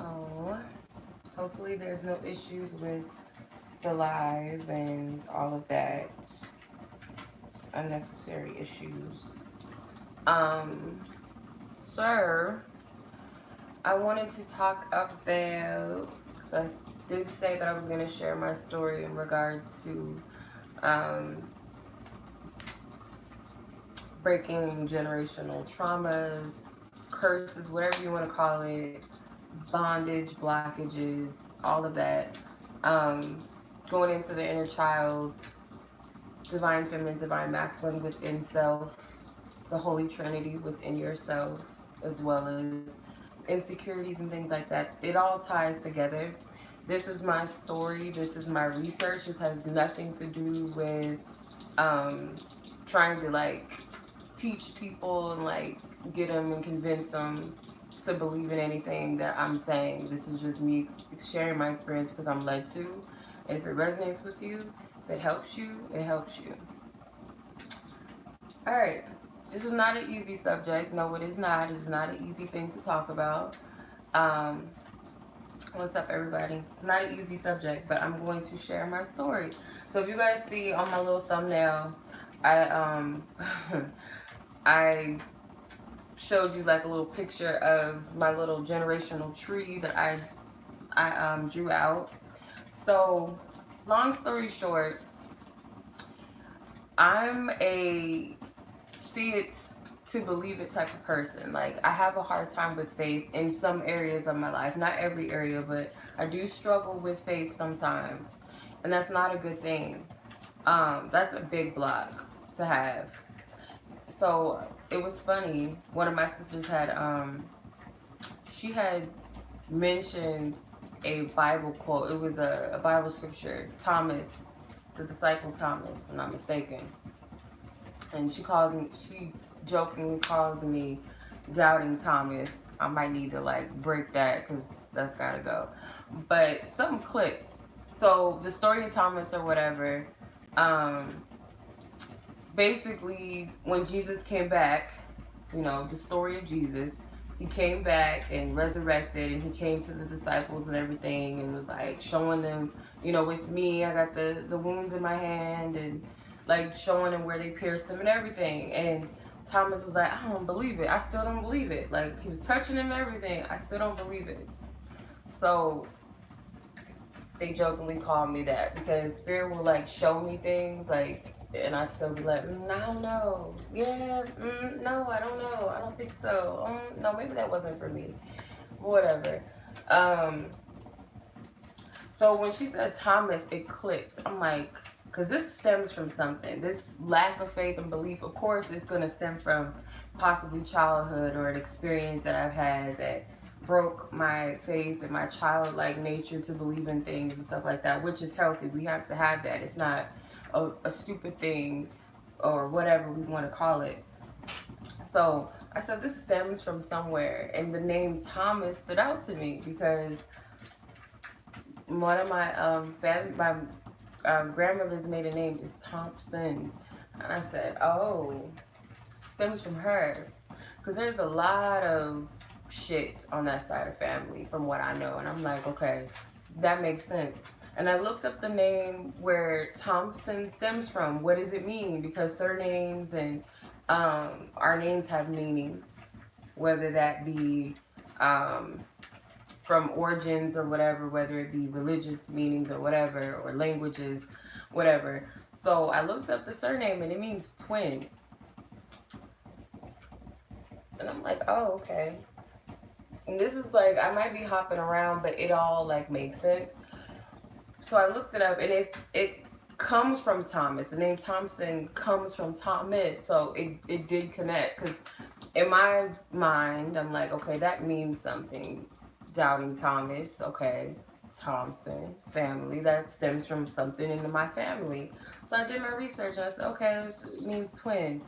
So, hopefully there's no issues with the live and all of that. Unnecessary issues. Um, Sir, I wanted to talk about, I did say that I was going to share my story in regards to um, breaking generational traumas, curses, whatever you want to call it, bondage, blockages, all of that. Um, Going into the inner child, divine feminine, divine masculine within self, the Holy Trinity within yourself, as well as insecurities and things like that. It all ties together. This is my story. This is my research. This has nothing to do with um, trying to like teach people and like get them and convince them to believe in anything that I'm saying. This is just me sharing my experience because I'm led to. And if it resonates with you, if it helps you, it helps you. All right. This is not an easy subject. No, it is not. It is not an easy thing to talk about. Um, what's up, everybody? It's not an easy subject, but I'm going to share my story. So if you guys see on my little thumbnail, I I showed you like a little picture of my little generational tree that I drew out. So, long story short, I'm a see it to believe it type of person. Like I have a hard time with faith in some areas of my life, not every area, but I do struggle with faith sometimes, and that's not a good thing. That's a big block to have. So it was funny. One of my sisters had she had mentioned a Bible quote. It was a Bible scripture. Thomas, the disciple Thomas, if I'm not mistaken. And she jokingly calls me doubting Thomas. I might need to like break that because that's gotta go. But something clicked. So the story of Thomas or whatever, um, basically when Jesus came back, the story of Jesus, he came back and resurrected and he came to the disciples and everything and was like showing them, it's me, I got the wounds in my hand and like showing them where they pierced him and everything. And Thomas was like, I don't believe it. I still don't believe it. Like he was touching him and everything. I still don't believe it. So they jokingly call me that because spirit will like show me things like and I still be like, I don't know. Yeah, no, I don't know. I don't think so. No, maybe that wasn't for me. Whatever. Um, so when she said Thomas, it clicked. I'm like, because this stems from something. This lack of faith and belief, of course, it's going to stem from possibly childhood or an experience that I've had that broke my faith and my childlike nature to believe in things and stuff like that, which is healthy. We have to have that. It's not a stupid thing or whatever we want to call it. So I said this stems from somewhere, and the name Thomas stood out to me because one of my grandmother's maiden name is Thompson, and I said, oh, stems from her, because there's a lot of shit on that side of family from what I know, and I'm like, okay, that makes sense. And I looked up the name where Thompson stems from. What does it mean? Because surnames and our names have meanings, whether that be um, from origins or whatever, whether it be religious meanings or whatever, or languages, whatever. So I looked up the surname and it means twin. And I'm like, oh, okay. And this is like, I might be hopping around, but it all like makes sense. So I looked it up and it comes from Thomas. The name Thompson comes from Thomas. So it did connect because in my mind, I'm like, okay, that means something. Doubting Thomas, okay. Thompson, family, that stems from something in my family. So I did my research and I said, okay, this means twin.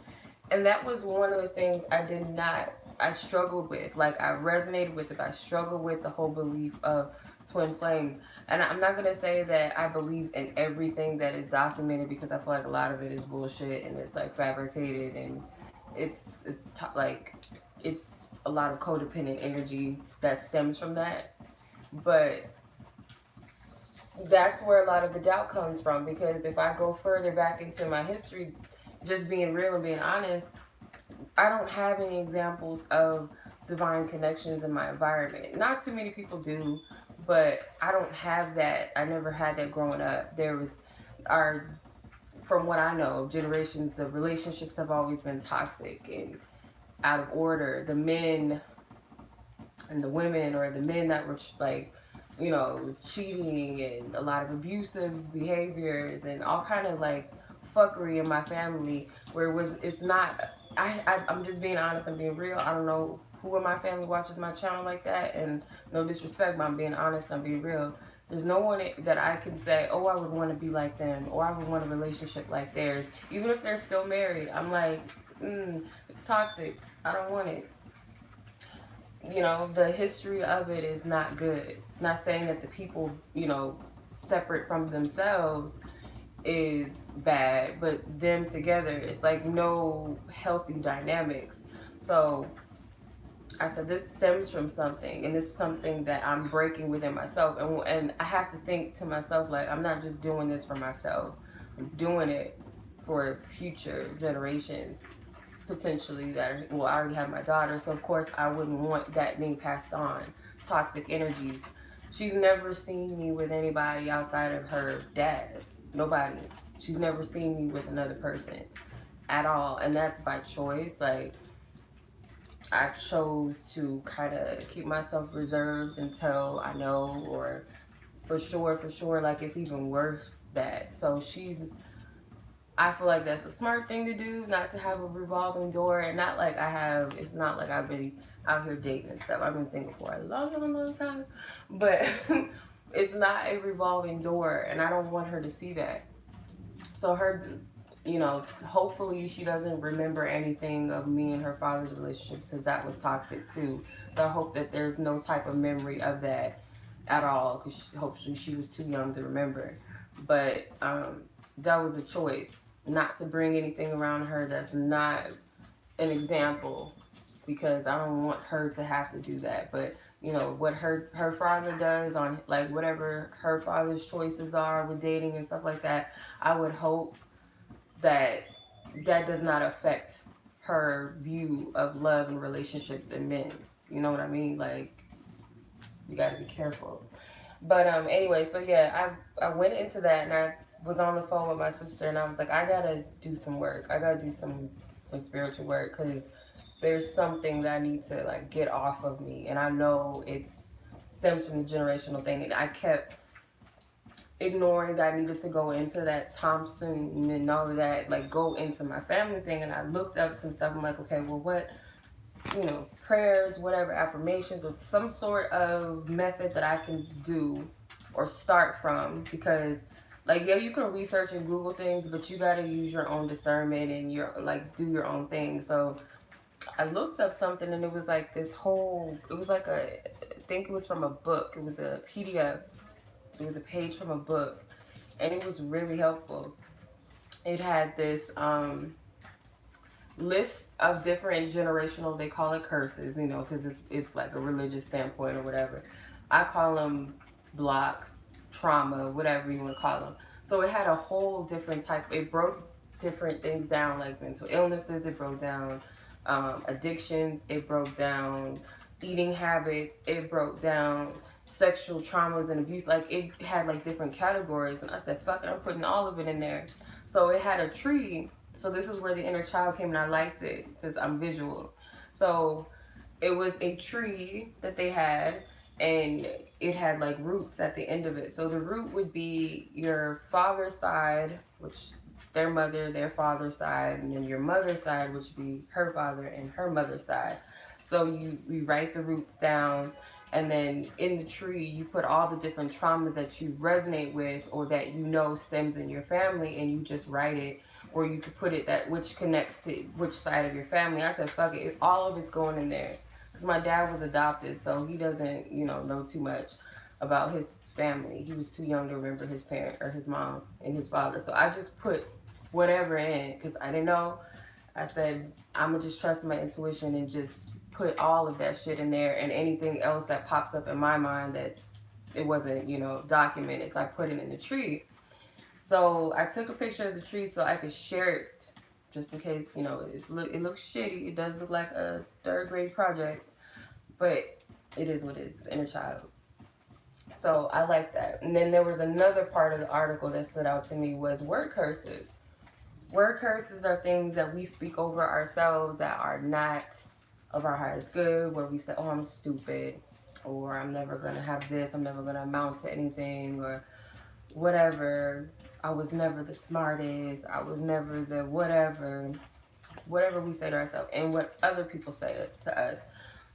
And that was one of the things I struggled with. Like I resonated with it. I struggled with the whole belief of twin flames. And I'm not going to say that I believe in everything that is documented because I feel like a lot of it is bullshit and it's like fabricated and it's like it's a lot of codependent energy that stems from that. But that's where a lot of the doubt comes from, because if I go further back into my history, just being real and being honest, I don't have any examples of divine connections in my environment. Not too many people do, but I don't have that. I never had that growing up. There was our From what I know, generations of relationships have always been toxic and out of order. The men and the women, or the men that were like, cheating and a lot of abusive behaviors and all kind of like fuckery in my family, where it's not. I'm just being honest. I'm being real. I don't know who in my family watches my channel like that, and no disrespect, but I'm being honest. I'm being real. There's no one that I can say, oh, I would want to be like them, or I would want a relationship like theirs, even if they're still married. I'm like, it's toxic. I don't want it. The history of it is not good. Not saying that the people, separate from themselves is bad, but them together, it's like no healthy dynamics. So I said, this stems from something, and this is something that I'm breaking within myself. And I have to think to myself, like, I'm not just doing this for myself. I'm doing it for future generations, potentially, I already have my daughter, so of course I wouldn't want that being passed on. Toxic energies. She's never seen me with anybody outside of her dad. Nobody. She's never seen me with another person at all, and that's by choice. Like, I chose to kind of keep myself reserved until I know, or for sure, like, it's even worse that. So I feel like that's a smart thing to do, not to have a revolving door, and not like it's not like I've been out here dating and stuff. I've been single for a long time, but it's not a revolving door, and I don't want her to see that. So hopefully she doesn't remember anything of me and her father's relationship, because that was toxic too. So I hope that there's no type of memory of that at all, because hopefully she was too young to remember. But that was a choice, not to bring anything around her that's not an example, because I don't want her to have to do that. But what her father does, on like whatever her father's choices are with dating and stuff like that, I would hope that that does not affect her view of love and relationships and men. You know what I mean? Like, you got to be careful. But anyway, so yeah, I went into that, and I was on the phone with my sister, and I was like, I gotta do some work. I gotta do some spiritual work, because there's something that I need to like get off of me, and I know it stems from the generational thing. And I kept ignoring that I needed to go into that Thompson and all of that, like go into my family thing. And I looked up some stuff. I'm like, okay, well, what, prayers, whatever, affirmations, or some sort of method that I can do or start from, because like, yeah, you can research and Google things, but you got to use your own discernment and do your own thing. So I looked up something, and it was like it was like I think it was from a book. It was a PDF. It was a page from a book, and it was really helpful. It had this list of different generational, they call it curses, because it's like a religious standpoint or whatever. I call them blocks, trauma, whatever you want to call them. So it had a whole different type. It broke different things down, like mental illnesses. It broke down addictions. It broke down eating habits. It broke down sexual traumas and abuse. Like, it had like different categories, and I said, fuck it, I'm putting all of it in there. So it had a tree. So this is where the inner child came, and I liked it because I'm visual. So it was a tree that they had, and it had like roots at the end of it. So the root would be your father's side, which their mother, their father's side, and then your mother's side, which would be her father and her mother's side. So we write the roots down, and then in the tree you put all the different traumas that you resonate with, or that stems in your family, and you just write it. Or you could put it that which connects to which side of your family. I said, fuck it, all of it's going in there. Because my dad was adopted, so he doesn't, know too much about his family. He was too young to remember his parent or his mom and his father. So I just put whatever in, because I didn't know. I said, I'm going to just trust my intuition and just put all of that shit in there, and anything else that pops up in my mind that it wasn't, you know, documented. So I put it in the tree. So I took a picture of the tree so I could share it, just in case, you know, it looks shitty. It does look like a third grade project, but it is what it is, inner child. So I like that. And then there was another part of the article that stood out to me was word curses. Word curses are things that we speak over ourselves that are not of our highest good, where we say, oh, I'm stupid, or I'm never going to have this, I'm never going to amount to anything, or whatever. I was never the smartest, I was never the whatever we say to ourselves, and what other people say to us.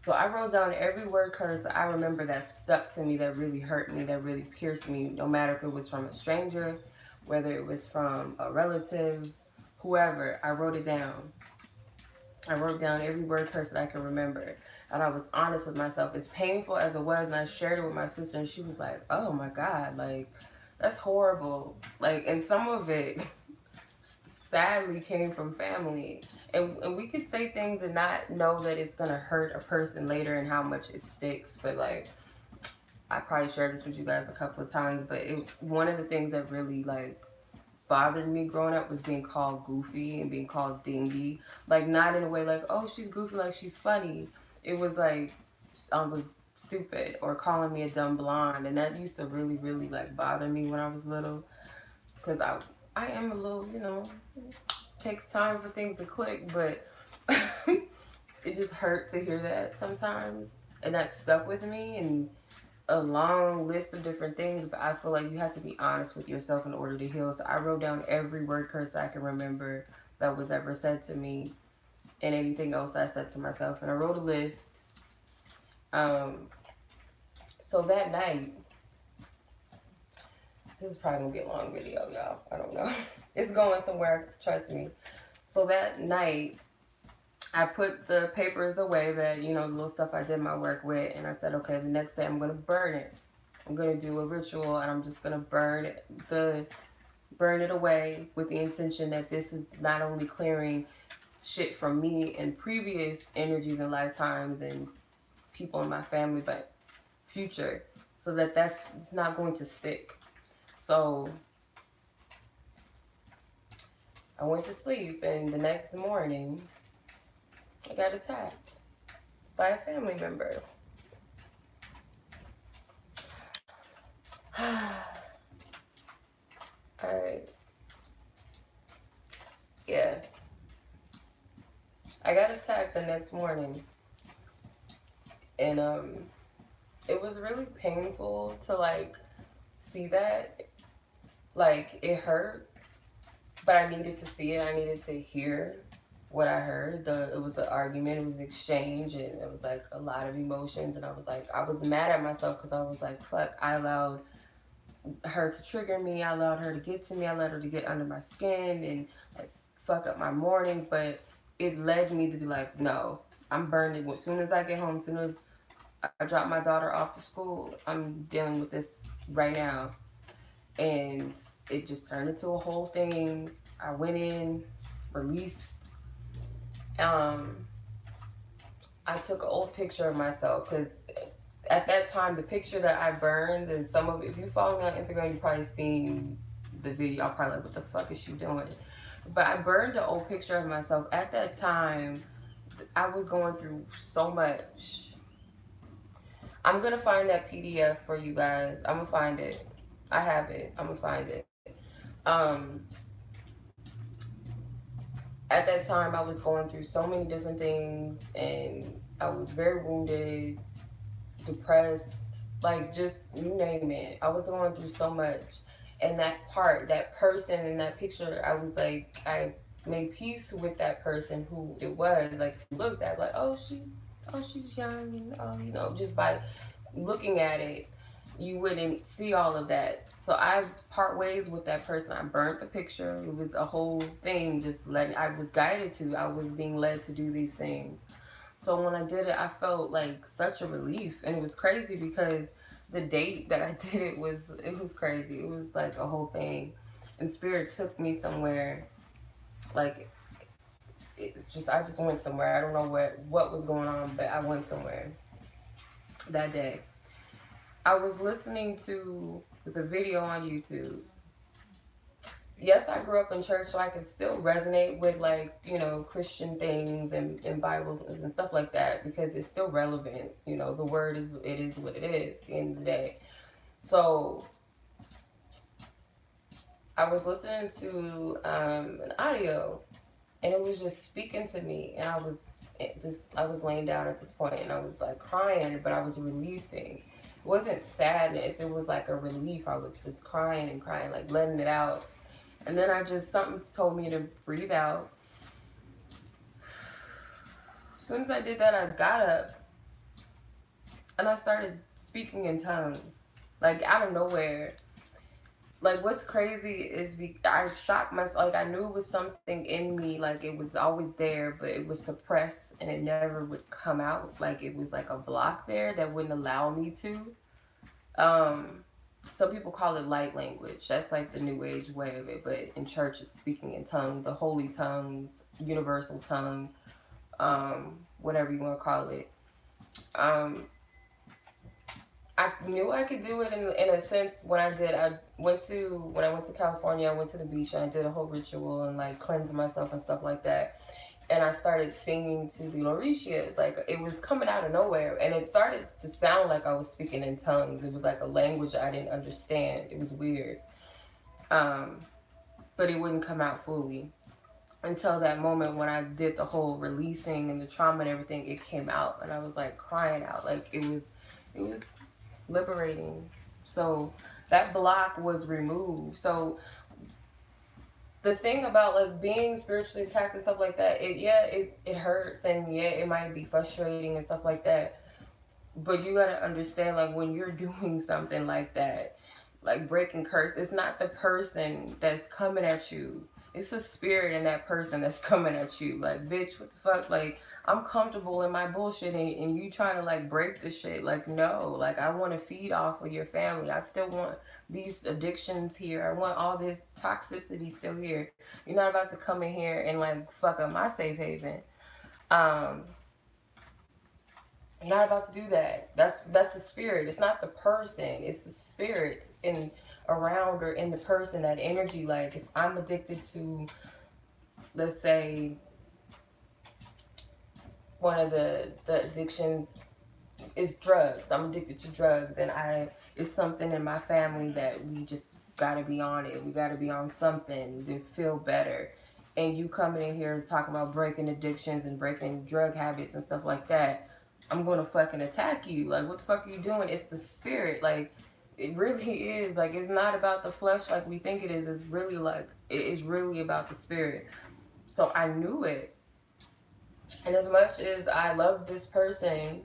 So I wrote down every word curse that I remember that stuck to me, that really hurt me, that really pierced me, no matter if it was from a stranger, whether it was from a relative, whoever. I wrote it down. I wrote down every word curse that I could remember. And I was honest with myself. As painful as it was, and I shared it with my sister, and she was like, oh my God, like, that's horrible. Like, and some of it sadly came from family. And we could say things and not know that it's gonna hurt a person later and how much it sticks. But like, I probably shared this with you guys a couple of times, but one of the things that really like bothered me growing up was being called goofy and being called dingy. Like, not in a way like, oh, she's goofy, like she's funny. It was like I was stupid, or calling me a dumb blonde, and that used to really, really like bother me when I was little, because I am a little, you know, takes time for things to click, but it just hurt to hear that sometimes, and that stuck with me, and a long list of different things. But I feel like you have to be honest with yourself in order to heal. So I wrote down every word curse I can remember that was ever said to me, and anything else I said to myself, and I wrote a list. So that night, this is probably gonna be a long video, y'all. I don't know. It's going somewhere, trust me. So that night, I put the papers away, that, you know, the little stuff I did my work with, and I said, okay, the next day I'm gonna burn it. I'm gonna do a ritual, and I'm just gonna burn it away, with the intention that this is not only clearing shit from me and previous energies and lifetimes and people in my family, but future, so that it's not going to stick. So I went to sleep, and the next morning I got attacked by a family member. Alright. Yeah. I got attacked the next morning. And it was really painful to like see that. Like, it hurt, but I needed to see it. I needed to hear what I heard. It was an argument, it was an exchange, and it was like a lot of emotions. And I was like, I was mad at myself, because I was like, fuck, I allowed her to trigger me, I allowed her to get to me, I allowed her to get under my skin and like fuck up my morning. But it led me to be like, no, I'm burning. As soon as I get home, as soon as I drop my daughter off to school, I'm dealing with this right now. And it just turned into a whole thing. I went in, released. I took an old picture of myself, because at that time, the picture that I burned, and some of it, if you follow me on Instagram, you probably seen the video. I'm probably like, what the fuck is she doing? But I burned an old picture of myself. At that time, I was going through so much. I'm going to find that PDF for you guys. I'm going to find it. I have it. I'm going to find it. At that time, I was going through so many different things, and I was very wounded, depressed, like, just you name it. I was going through so much. And that person in that picture, I was like, I made peace with that person, who it was. Like, looked at, like, oh, she's young, and oh, you know, just by looking at it, you wouldn't see all of that. So I part ways with that person. I burnt the picture. It was a whole thing. I was guided to. I was being led to do these things. So when I did it, I felt like such a relief, and it was crazy because the date that I did it was crazy. It was like a whole thing, and Spirit took me somewhere. Like, I just went somewhere. I don't know what was going on, but I went somewhere that day. I was listening to, there's a video on YouTube. Yes, I grew up in church, so I can still resonate with, like, you know, Christian things and Bibles and stuff like that, because it's still relevant. You know, the word is, it is what it is at the end of the day. So I was listening to an audio, and it was just speaking to me, and I was laying down at this point, and I was like crying, but I was releasing. It wasn't sadness, it was like a relief. I was just crying and crying, like letting it out. And then something told me to breathe out. As soon as I did that, I got up and I started speaking in tongues, like out of nowhere. Like, what's crazy is I shocked myself. Like, I knew it was something in me, like it was always there, but it was suppressed and it never would come out. Like, it was like a block there that wouldn't allow me to. Some people call it light language. That's like the new age way of it. But in church, it's speaking in tongues, the holy tongues, universal tongue, whatever you want to call it. I knew I could do it in a sense when I went to California. I went to the beach and I did a whole ritual and like cleansing myself and stuff like that. And I started singing to the Lauritians. Like, it was coming out of nowhere, and it started to sound like I was speaking in tongues. It was like a language I didn't understand. It was weird, but it wouldn't come out fully until that moment when I did the whole releasing and the trauma and everything. It came out, and I was like crying out. Like, it was liberating. So that block was removed. So the thing about like being spiritually attacked and stuff like that, it hurts, and yeah, it might be frustrating and stuff like that. But you gotta understand, like, when you're doing something like that, like breaking curse, it's not the person that's coming at you. It's the spirit in that person that's coming at you. Like, bitch, what the fuck? Like, I'm comfortable in my bullshit, and you trying to like break the shit. Like, no, like, I want to feed off of your family. I still want these addictions here. I want all this toxicity still here. You're not about to come in here and like fuck up my safe haven. You're not about to do that. That's the spirit. It's not the person. It's the spirit in around or in the person, that energy. Like, if I'm addicted to, let's say, one of the addictions is drugs. I'm addicted to drugs, and it's something in my family that we just gotta be on it. We gotta be on something to feel better. And you coming in here talking about breaking addictions and breaking drug habits and stuff like that, I'm gonna fucking attack you. Like, what the fuck are you doing? It's the spirit. Like, it really is. Like, it's not about the flesh like we think it is. It's really like, it is really about the spirit. So I knew it. And as much as I love this person,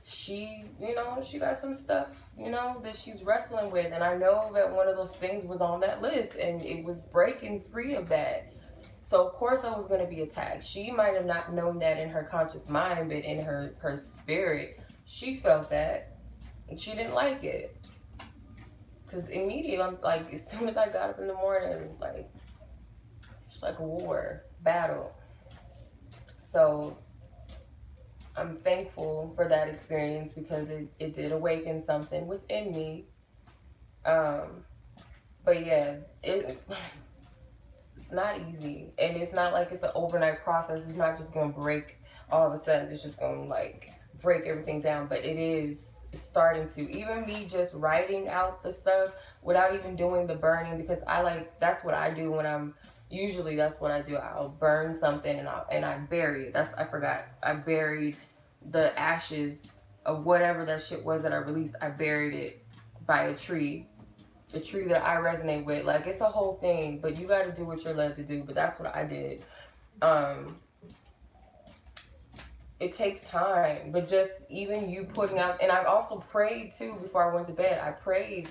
she, you know, she got some stuff, you know, that she's wrestling with. And I know that one of those things was on that list, and it was breaking free of that. So of course I was going to be attacked. She might have not known that in her conscious mind, but in her spirit, she felt that, and she didn't like it. Because immediately, I'm like, as soon as I got up in the morning, like, it's like a war, battle. So I'm thankful for that experience, because it did awaken something within me. But yeah, it's not easy, and it's not like it's an overnight process. It's not just gonna break all of a sudden. It's just gonna like break everything down. But it's starting to. Even me just writing out the stuff without even doing the burning, because that's what I do when I'm. Usually that's what I do. I'll burn something and I bury it. I buried the ashes of whatever that shit was that I released. I buried it by a tree that I resonate with. Like, it's a whole thing, but you got to do what you're led to do. But that's what I did. It takes time, but just even you putting out, and I also prayed too before I went to bed. I prayed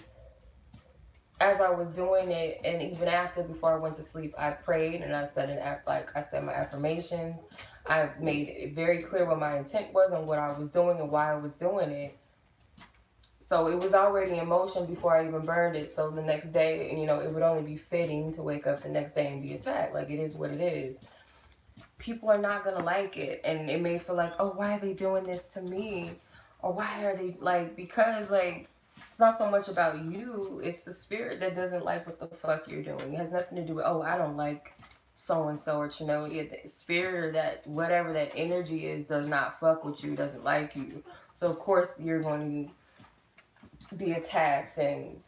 as I was doing it, and even after, before I went to sleep, I prayed, and I said my affirmations. I made it very clear what my intent was and what I was doing and why I was doing it. So it was already in motion before I even burned it. So the next day, you know, it would only be fitting to wake up the next day and be attacked. Like, it is what it is. People are not gonna like it, and it may feel like, oh, why are they doing this to me? or why are they like, because like it's not so much about you, it's the spirit that doesn't like what the fuck you're doing. It has nothing to do with, oh, I don't like so and so, or you know, the spirit or that whatever that energy is does not fuck with you, doesn't like you. So of course you're going to be attacked and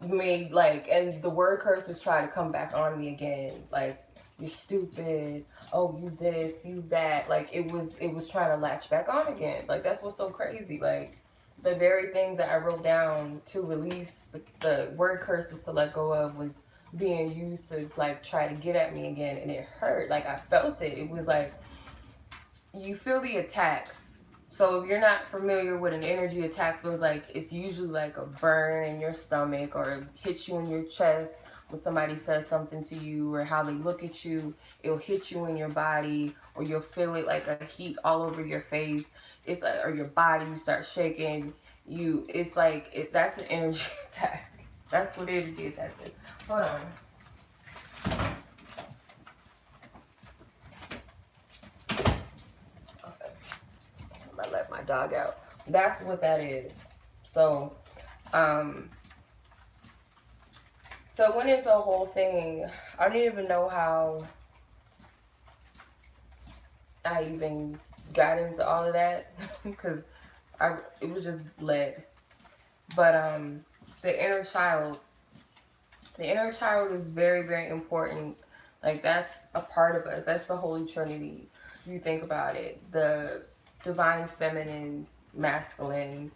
made like, and the word curses try to come back on me again, like you're stupid, oh you this, you that, like it was trying to latch back on again. Like that's what's so crazy. Like the very thing that I wrote down to release the word curses to let go of was being used to like try to get at me again, and it hurt. Like I felt it. It was like you feel the attacks. So if you're not familiar with an energy attack feels like, it's usually like a burn in your stomach or hits you in your chest when somebody says something to you, or how they look at you. It'll hit you in your body, or you'll feel it like a heat all over your face. It's like, or your body, you start shaking. It's like that's an energy attack. That's what energy attack is. Hold on. I let my dog out. That's what that is. So, so it went into a whole thing. I didn't even know how I even got into all of that because it was just led. But the inner child is very, very important. Like that's a part of us. That's the Holy Trinity. You think about it. The divine feminine, masculine,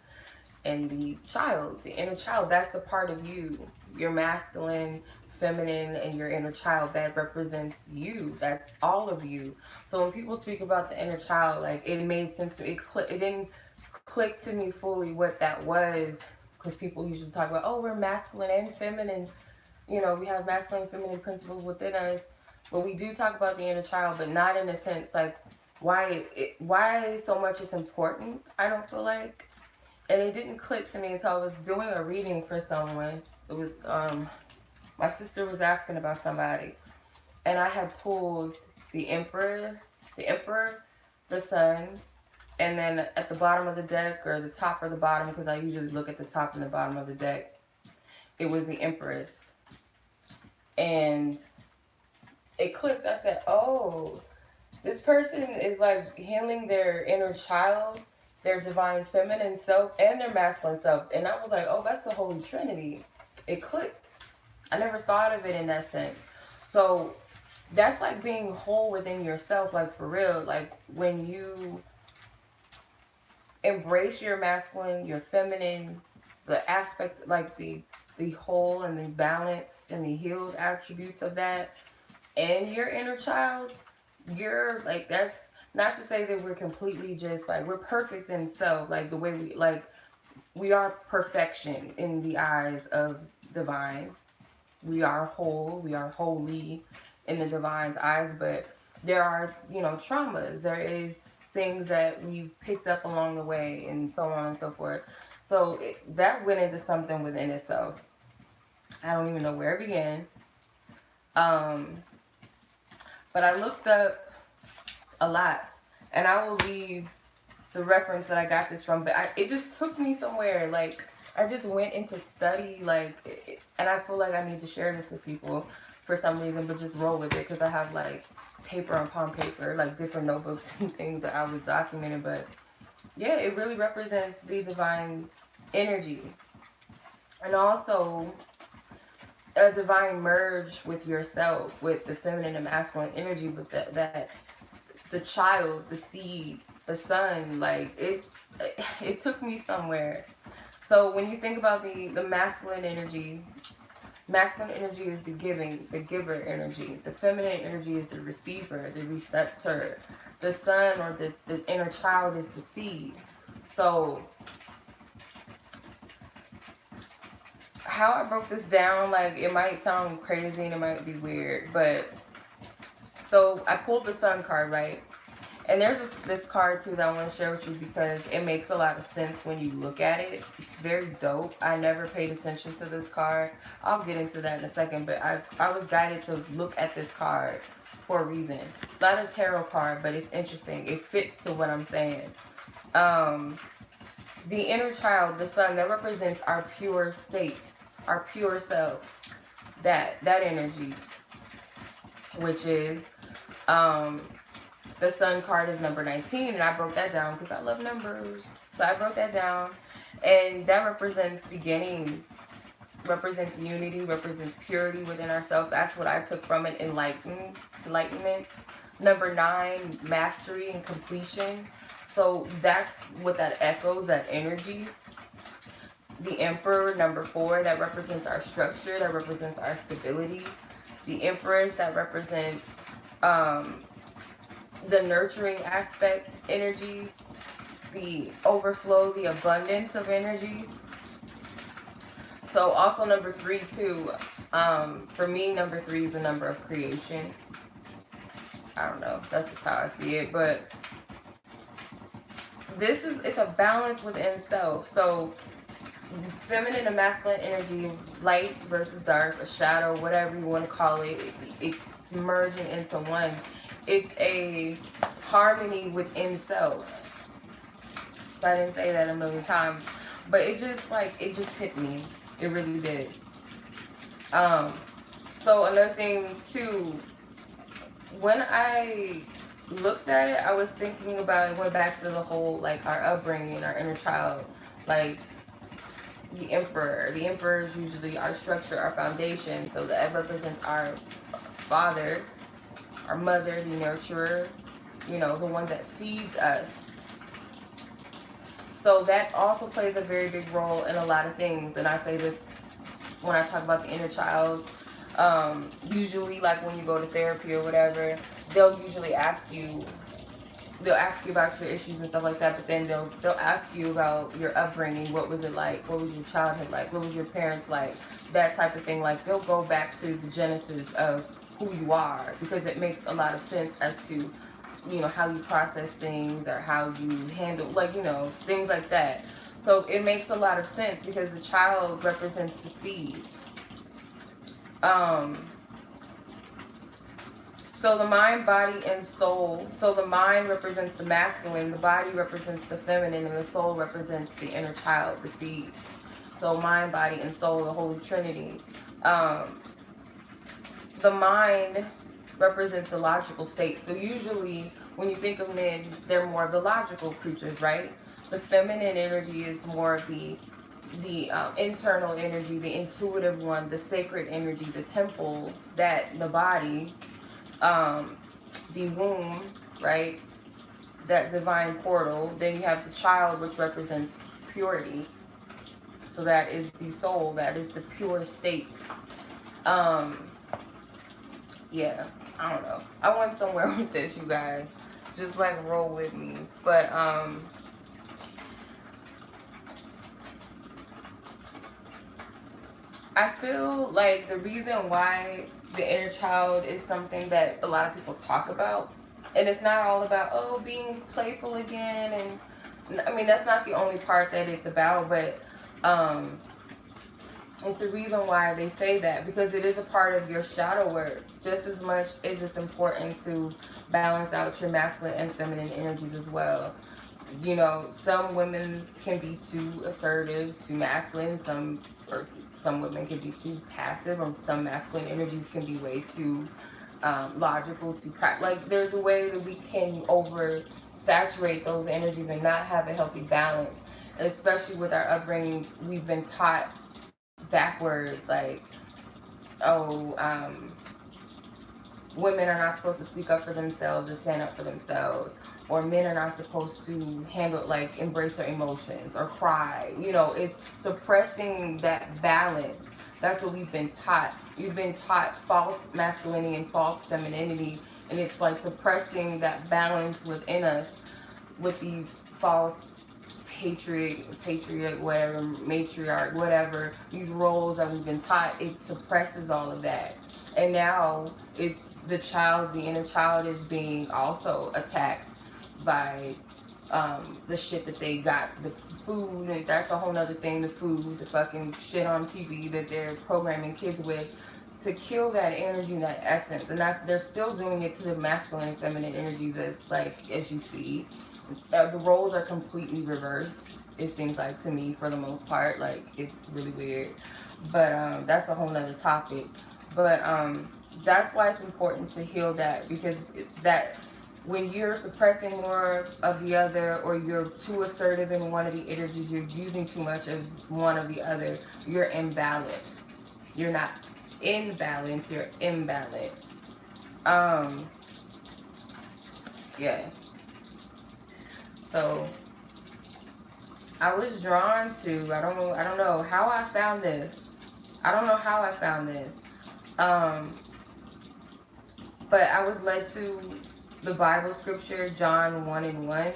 and the child, the inner child, that's a part of you. Your masculine, feminine, and your inner child, that represents you. That's all of you. So when people speak about the inner child, like it made sense to me. It didn't click to me fully what that was, because people usually talk about, oh, we're masculine and feminine. You know, we have masculine and feminine principles within us. But we do talk about the inner child, but not in a sense like why so much is important, I don't feel like. And it didn't click to me until I was doing a reading for someone. It was my sister was asking about somebody, and I had pulled the emperor, the sun, and then at the bottom of the deck, or the top or the bottom, because I usually look at the top and the bottom of the deck, it was the empress. And it clicked. I said, oh, this person is like healing their inner child, their divine feminine self, and their masculine self. And I was like, oh, that's the Holy Trinity. It clicked. I never thought of it in that sense. So that's like being whole within yourself, like for real. Like when you embrace your masculine, your feminine, the aspect, like the whole and the balanced and the healed attributes of that, and your inner child, you're like, that's not to say that we're completely just like, we're perfect in self, like the way we are perfection in the eyes of divine. We are whole, we are holy in the divine's eyes, but there are, traumas. There is things that we've picked up along the way, and so on and so forth. So that went into something within itself. I don't even know where it began. But I looked up a lot, and I will leave the reference that I got this from, but it just took me somewhere. Like, I just went into study, like, and I feel like I need to share this with people for some reason, but just roll with it, because I have, like, paper on palm paper, like, different notebooks and things that I was documenting, but, yeah, it really represents the divine energy. And also a divine merge with yourself, with the feminine and masculine energy, with that the child, the seed, the sun, like it took me somewhere. So when you think about the masculine energy is the giver energy. The feminine energy is the receiver, the receptor. The sun, or the inner child, is the seed. So how I broke this down, like, it might sound crazy and it might be weird, but so I pulled the sun card, right? And there's this card too that I want to share with you, because it makes a lot of sense when you look at it. It's very dope. I never paid attention to this card. I'll get into that in a second, but I was guided to look at this card for a reason. It's not a tarot card, but it's interesting. It fits to what I'm saying. The inner child, the sun, that represents our pure state, our pure self. That energy, which is the sun card is number 19, and I broke that down because I love numbers. So I broke that down, and that represents beginning, represents unity, represents purity within ourselves. That's what I took from it. Enlightenment. Number 9, mastery and completion. So that's what that echoes, that energy. The Emperor, number 4, that represents our structure, that represents our stability. The Empress, that represents the nurturing aspect energy, the overflow, the abundance of energy. So also number 3 too, for me, number 3 is the number of creation. I don't know, that's just how I see it, but it's a balance within self. So feminine and masculine energy, light versus dark, a shadow, whatever you want to call it, it's merging into one. It's a harmony within self. I didn't say that a million times, but it just hit me. It really did. So another thing too, when I looked at it, I was thinking about it, went back to the whole, like, our upbringing, our inner child, like the emperor. The emperor is usually our structure, our foundation. So that represents our father, our mother, the nurturer, the one that feeds us. So that also plays a very big role in a lot of things. And I say this when I talk about the inner child. Usually, like when you go to therapy or whatever, they'll usually ask you about your issues and stuff like that, but then they'll ask you about your upbringing. What was it like? What was your childhood like? What was your parents like? That type of thing. Like, they'll go back to the genesis of who you are, because it makes a lot of sense as to, how you process things or how you handle, like, things like that. So it makes a lot of sense because the child represents the seed. So the mind, body, and soul. So the mind represents the masculine, the body represents the feminine, and the soul represents the inner child, the seed. So mind, body, and soul, the Holy Trinity. The mind represents the logical state. So usually when you think of men, they're more of the logical creatures, right? The feminine energy is more of the internal energy, the intuitive one, the sacred energy, the temple, that the body, the womb, right? That divine portal. Then you have the child, which represents purity. So that is the soul, that is the pure state. Yeah, I don't know. I went somewhere with this, you guys. Just like roll with me. But I feel like the reason why the inner child is something that a lot of people talk about, and it's not all about, being playful again, and I mean, that's not the only part that it's about, but it's the reason why they say that, because it is a part of your shadow work, just as much as it's important to balance out your masculine and feminine energies as well. Some women can be too assertive, too masculine, some women can be too passive, or some masculine energies can be way too logical, too like, there's a way that we can oversaturate those energies and not have a healthy balance. And especially with our upbringing, we've been taught backwards, like, women are not supposed to speak up for themselves or stand up for themselves, or men are not supposed to handle, like, embrace their emotions or cry. It's suppressing that balance. That's what we've been taught. We've been taught false masculinity and false femininity, and it's like suppressing that balance within us with these false patriot, whatever, matriarch, whatever, these roles that we've been taught. It suppresses all of that. And now it's the child, the inner child, is being also attacked by the shit that they got, the food, and that's a whole nother thing, the food, the fucking shit on TV that they're programming kids with, to kill that energy and that essence. And they're still doing it to the masculine and feminine energies, as you see. The roles are completely reversed. it seems like to me, for the most part. Like, it's really weird. But that's a whole nother topic. But that's why it's important to heal that, because that when you're suppressing more of the other, or you're too assertive in one of the energies, you're using too much of one of the other, you're imbalanced. You're not in balance, you're imbalanced. Yeah. So I was drawn to, I don't know how I found this. I don't know how I found this. But I was led to the Bible scripture, John 1:1.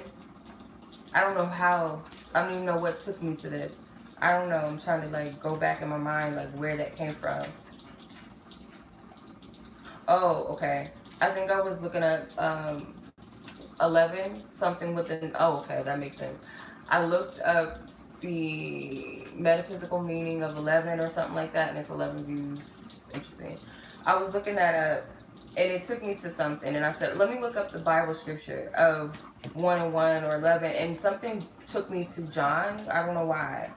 I don't know how. I don't even know what took me to this. I don't know. I'm trying to like go back in my mind, like where that came from. Oh, okay. I think I was looking at 11, something within. Oh, okay, that makes sense. I looked up the metaphysical meaning of 11 or something like that, and it's 11 views. It's interesting. I was looking that up, and it took me to something, and I said, let me look up the Bible scripture of 1:1 or 11, and something took me to John. I don't know why,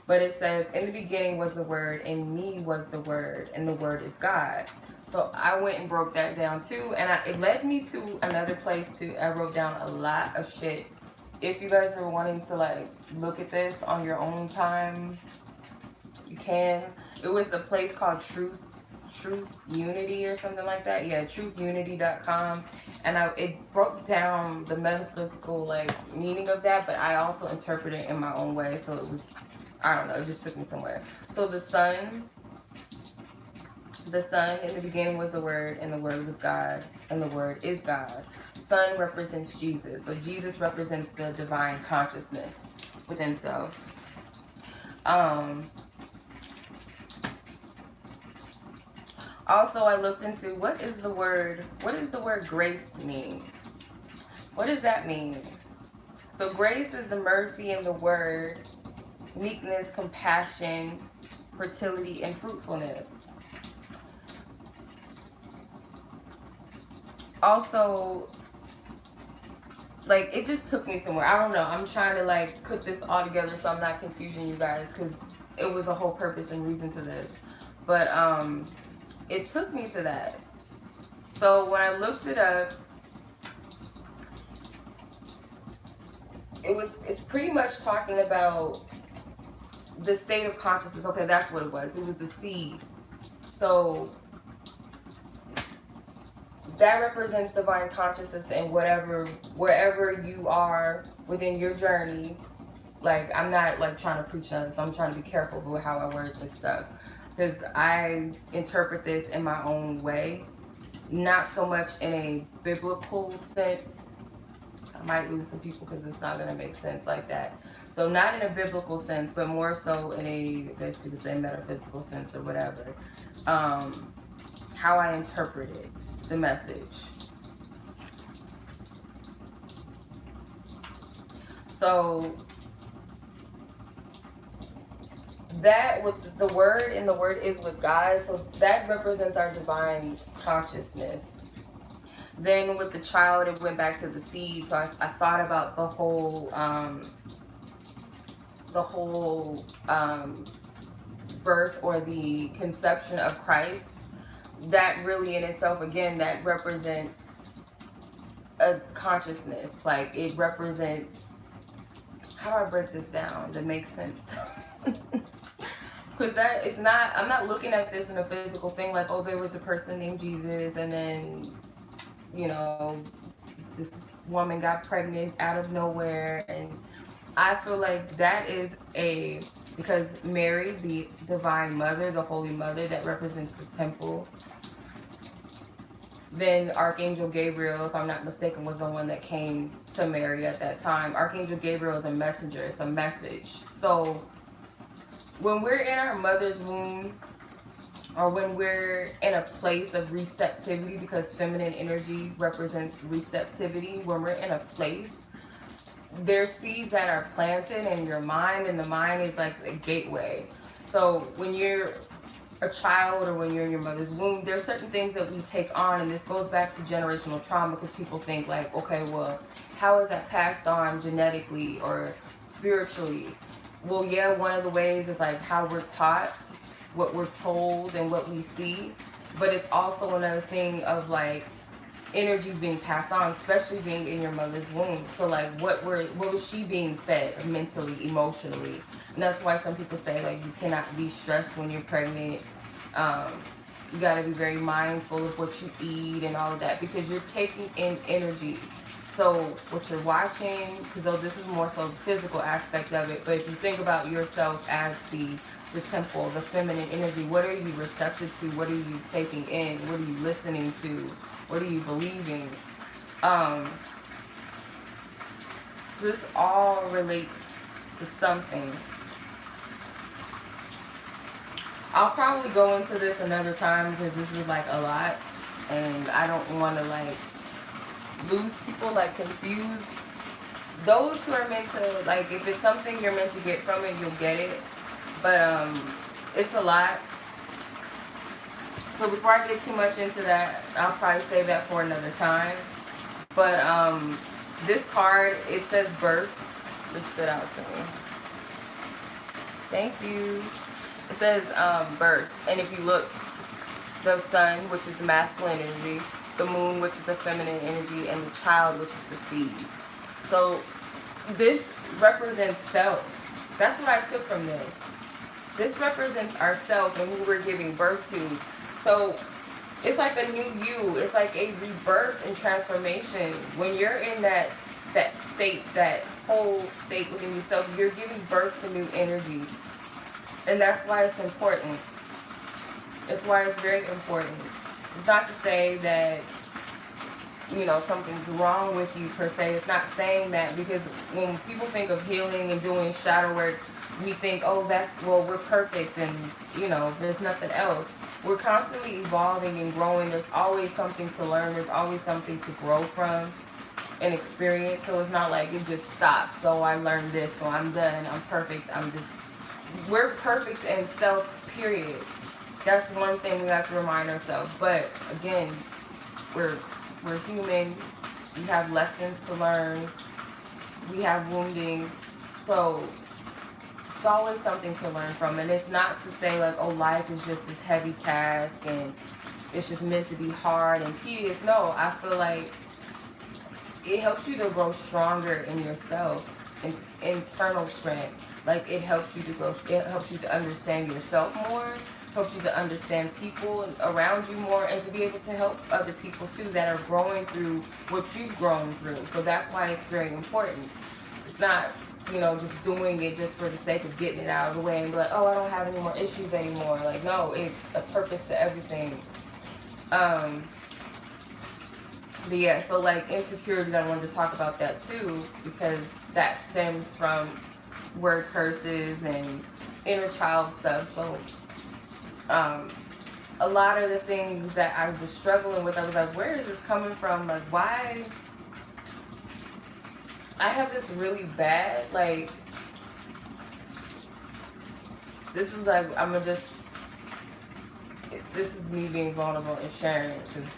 but it says, in the beginning was the Word, and me was the Word, and the Word is God. So I went and broke that down too, and it led me to another place too. I wrote down a lot of shit. If you guys are wanting to like look at this on your own time, you can. It was a place called Truth Unity or something like that. Yeah, truthunity.com. And it broke down the metaphysical like meaning of that, but I also interpreted it in my own way. So it was, I don't know, it just took me somewhere. So the sun in the beginning was the Word, and the Word was God, and the Word is God. Sun represents Jesus. So Jesus represents the divine consciousness within self. Also, I looked into what does the word grace mean? What does that mean? So grace is the mercy in the word, meekness, compassion, fertility, and fruitfulness. Also, like, it just took me somewhere. I don't know. I'm trying to like put this all together so I'm not confusing you guys, because it was a whole purpose and reason to this. But it took me to that. So when I looked it up, it's pretty much talking about the state of consciousness. Okay, that's what it was. It was the seed. So that represents divine consciousness, and wherever you are within your journey. Like, I'm not like trying to preach on this. I'm trying to be careful with how I word this stuff, because I interpret this in my own way, not so much in a biblical sense. I might lose some people because it's not going to make sense like that. So not in a biblical sense, but more so in a, I guess you could say, metaphysical sense or whatever. How I interpret it, the message. So that with the word, and the word is with God, so that represents our divine consciousness. Then with the child, it went back to the seed. So I thought about the whole birth or the conception of Christ. That really in itself, again, that represents a consciousness. Like, it represents, how do I break this down that makes sense? Because that it's not, I'm not looking at this in a physical thing like, oh, there was a person named Jesus, and then, you know, this woman got pregnant out of nowhere. And I feel like that is because Mary, the divine mother, the holy mother, that represents the temple. Then Archangel Gabriel, if I'm not mistaken, was the one that came to Mary at that time. Archangel Gabriel is a messenger. It's a message. So when we're in our mother's womb, or when we're in a place of receptivity, because feminine energy represents receptivity, when we're in a place, there's seeds that are planted in your mind, and the mind is like a gateway. So when you're a child, or when you're in your mother's womb, there's certain things that we take on, and this goes back to generational trauma, because people think like, okay, well, how is that passed on genetically or spiritually. Well, yeah, one of the ways is like how we're taught, what we're told, and what we see. But it's also another thing of like energies being passed on, especially being in your mother's womb. So like what was she being fed mentally, emotionally? And that's why some people say like you cannot be stressed when you're pregnant. You got to be very mindful of what you eat and all of that, because you're taking in energy. So what you're watching, because this is more so the physical aspect of it, but if you think about yourself as the temple, the feminine energy, what are you receptive to? What are you taking in? What are you listening to? What are you believing? So this all relates to something. I'll probably go into this another time because this is like a lot, and I don't want to like lose people, like confuse those who are meant to, like, if it's something you're meant to get from it, you'll get it. But it's a lot. So before I get too much into that, I'll probably save that for another time. But this card, it says birth. It stood out to me. Thank you. It says birth. And if you look, the sun, which is the masculine energy, the moon, which is the feminine energy, and the child, which is the seed. So this represents self. That's what I took from this. This represents ourself and who we're giving birth to. So it's like a new you. It's like a rebirth and transformation. When you're in that state, that whole state within yourself, you're giving birth to new energy. And that's why it's important. It's why it's very important. It's not to say that, you know, something's wrong with you per se. It's not saying that, because when people think of healing and doing shadow work, we think, oh, we're perfect and, you know, there's nothing else. We're constantly evolving and growing. There's always something to learn. There's always something to grow from and experience. So it's not like it just stops. So I learned this, so I'm done. I'm perfect. We're perfect in self, period. That's one thing we have to remind ourselves. But again, we're human. We have lessons to learn. We have wounding. So it's always something to learn from. And it's not to say like, oh, life is just this heavy task and it's just meant to be hard and tedious. No, I feel like it helps you to grow stronger in yourself, in internal strength. Like it helps you to grow, it helps you to understand yourself more, helps you to understand people around you more, and to be able to help other people too that are growing through what you've grown through. So that's why it's very important. It's not, you know, just doing it just for the sake of getting it out of the way and be like, oh, I don't have any more issues anymore. Like, no, it's a purpose to everything. But yeah, so like insecurity, I wanted to talk about that too, because that stems from word curses and inner child stuff. So a lot of the things that I was struggling with, I was like, where is this coming from? Like, why? I have this really bad, like, this is like, this is me being vulnerable and sharing, because,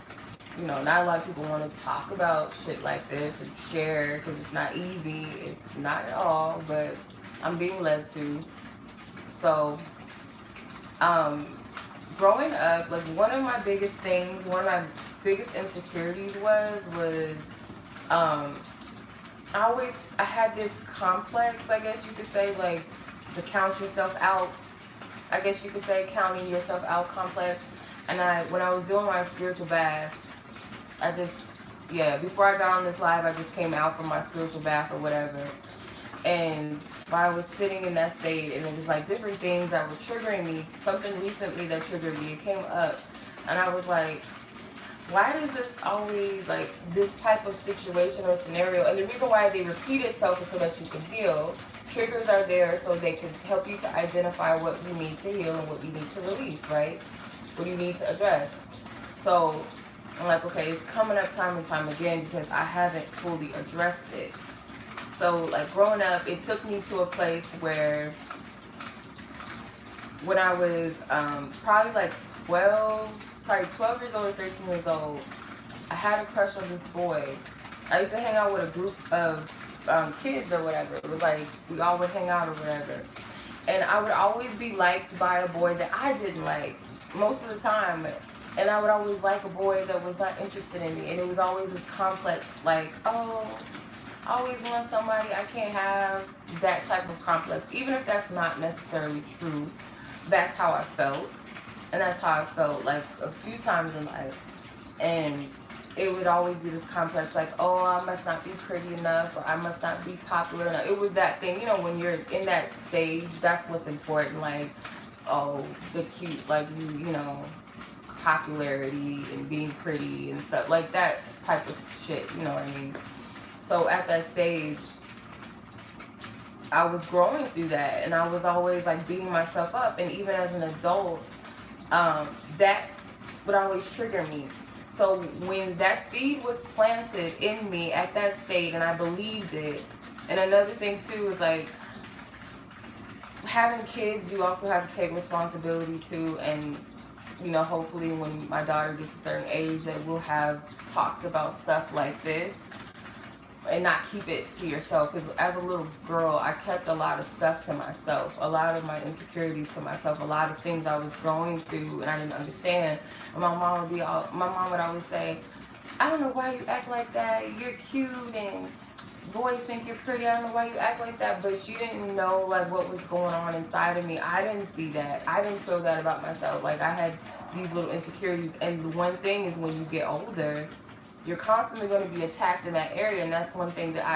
you know, not a lot of people want to talk about shit like this and share, because it's not easy. It's not at all, but I'm being led to. So, growing up, like, one of my biggest things, one of my biggest insecurities was, I had this complex, I guess you could say, like, the count yourself out, I guess you could say, counting yourself out complex. And when I was doing my spiritual bath, before I got on this live, I just came out from my spiritual bath or whatever. And while I was sitting in that state, and it was like different things that were triggering me, something recently that triggered me, it came up. And I was like, why does this always, like, this type of situation or scenario, and the reason why they repeat itself is so that you can heal. Triggers are there so they can help you to identify what you need to heal and what you need to release, right? What you need to address. So I'm like, okay, it's coming up time and time again because I haven't fully addressed it. So, like, growing up, it took me to a place where when I was probably like 12 years old or 13 years old, I had a crush on this boy. I used to hang out with a group of kids or whatever. It was like we all would hang out or whatever. And I would always be liked by a boy that I didn't like most of the time. And I would always like a boy that was not interested in me. And it was always this complex, like, oh, I always want somebody I can't have, that type of complex. Even if that's not necessarily true, that's how I felt. And that's how I felt, like, a few times in life. And it would always be this complex, like, oh, I must not be pretty enough, or I must not be popular enough. It was that thing, you know, when you're in that stage, that's what's important, like, oh, the cute, like, you know, popularity and being pretty and stuff, like that type of shit, you know what I mean? So at that stage, I was growing through that, and I was always, like, beating myself up, and even as an adult, that would always trigger me. So when that seed was planted in me at that state, and I believed it, and another thing too is, like, having kids, you also have to take responsibility too, and, you know, hopefully when my daughter gets a certain age that we'll have talks about stuff like this, and not keep it to yourself. Because as a little girl, I kept a lot of stuff to myself, a lot of my insecurities to myself, a lot of things I was going through and I didn't understand. And my mom would always say, I don't know why you act like that, you're cute and boys think you're pretty, I don't know why you act like that. But she didn't know, like, what was going on inside of me. I didn't see that. I didn't feel that about myself. Like, I had these little insecurities. And the one thing is, when you get older, you're constantly going to be attacked in that area. And that's one thing that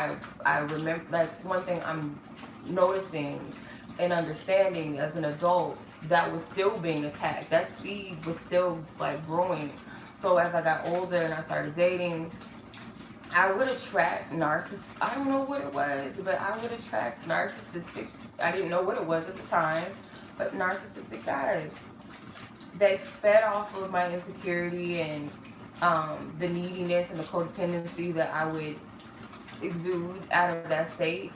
I remember, that's one thing I'm noticing and understanding as an adult, that was still being attacked. That seed was still, like, growing. So as I got older and I started dating, I would attract narcissists. I don't know what it was, but I would attract narcissistic, I didn't know what it was at the time, but narcissistic guys. They fed off of my insecurity and the neediness and the codependency that I would exude out of that state.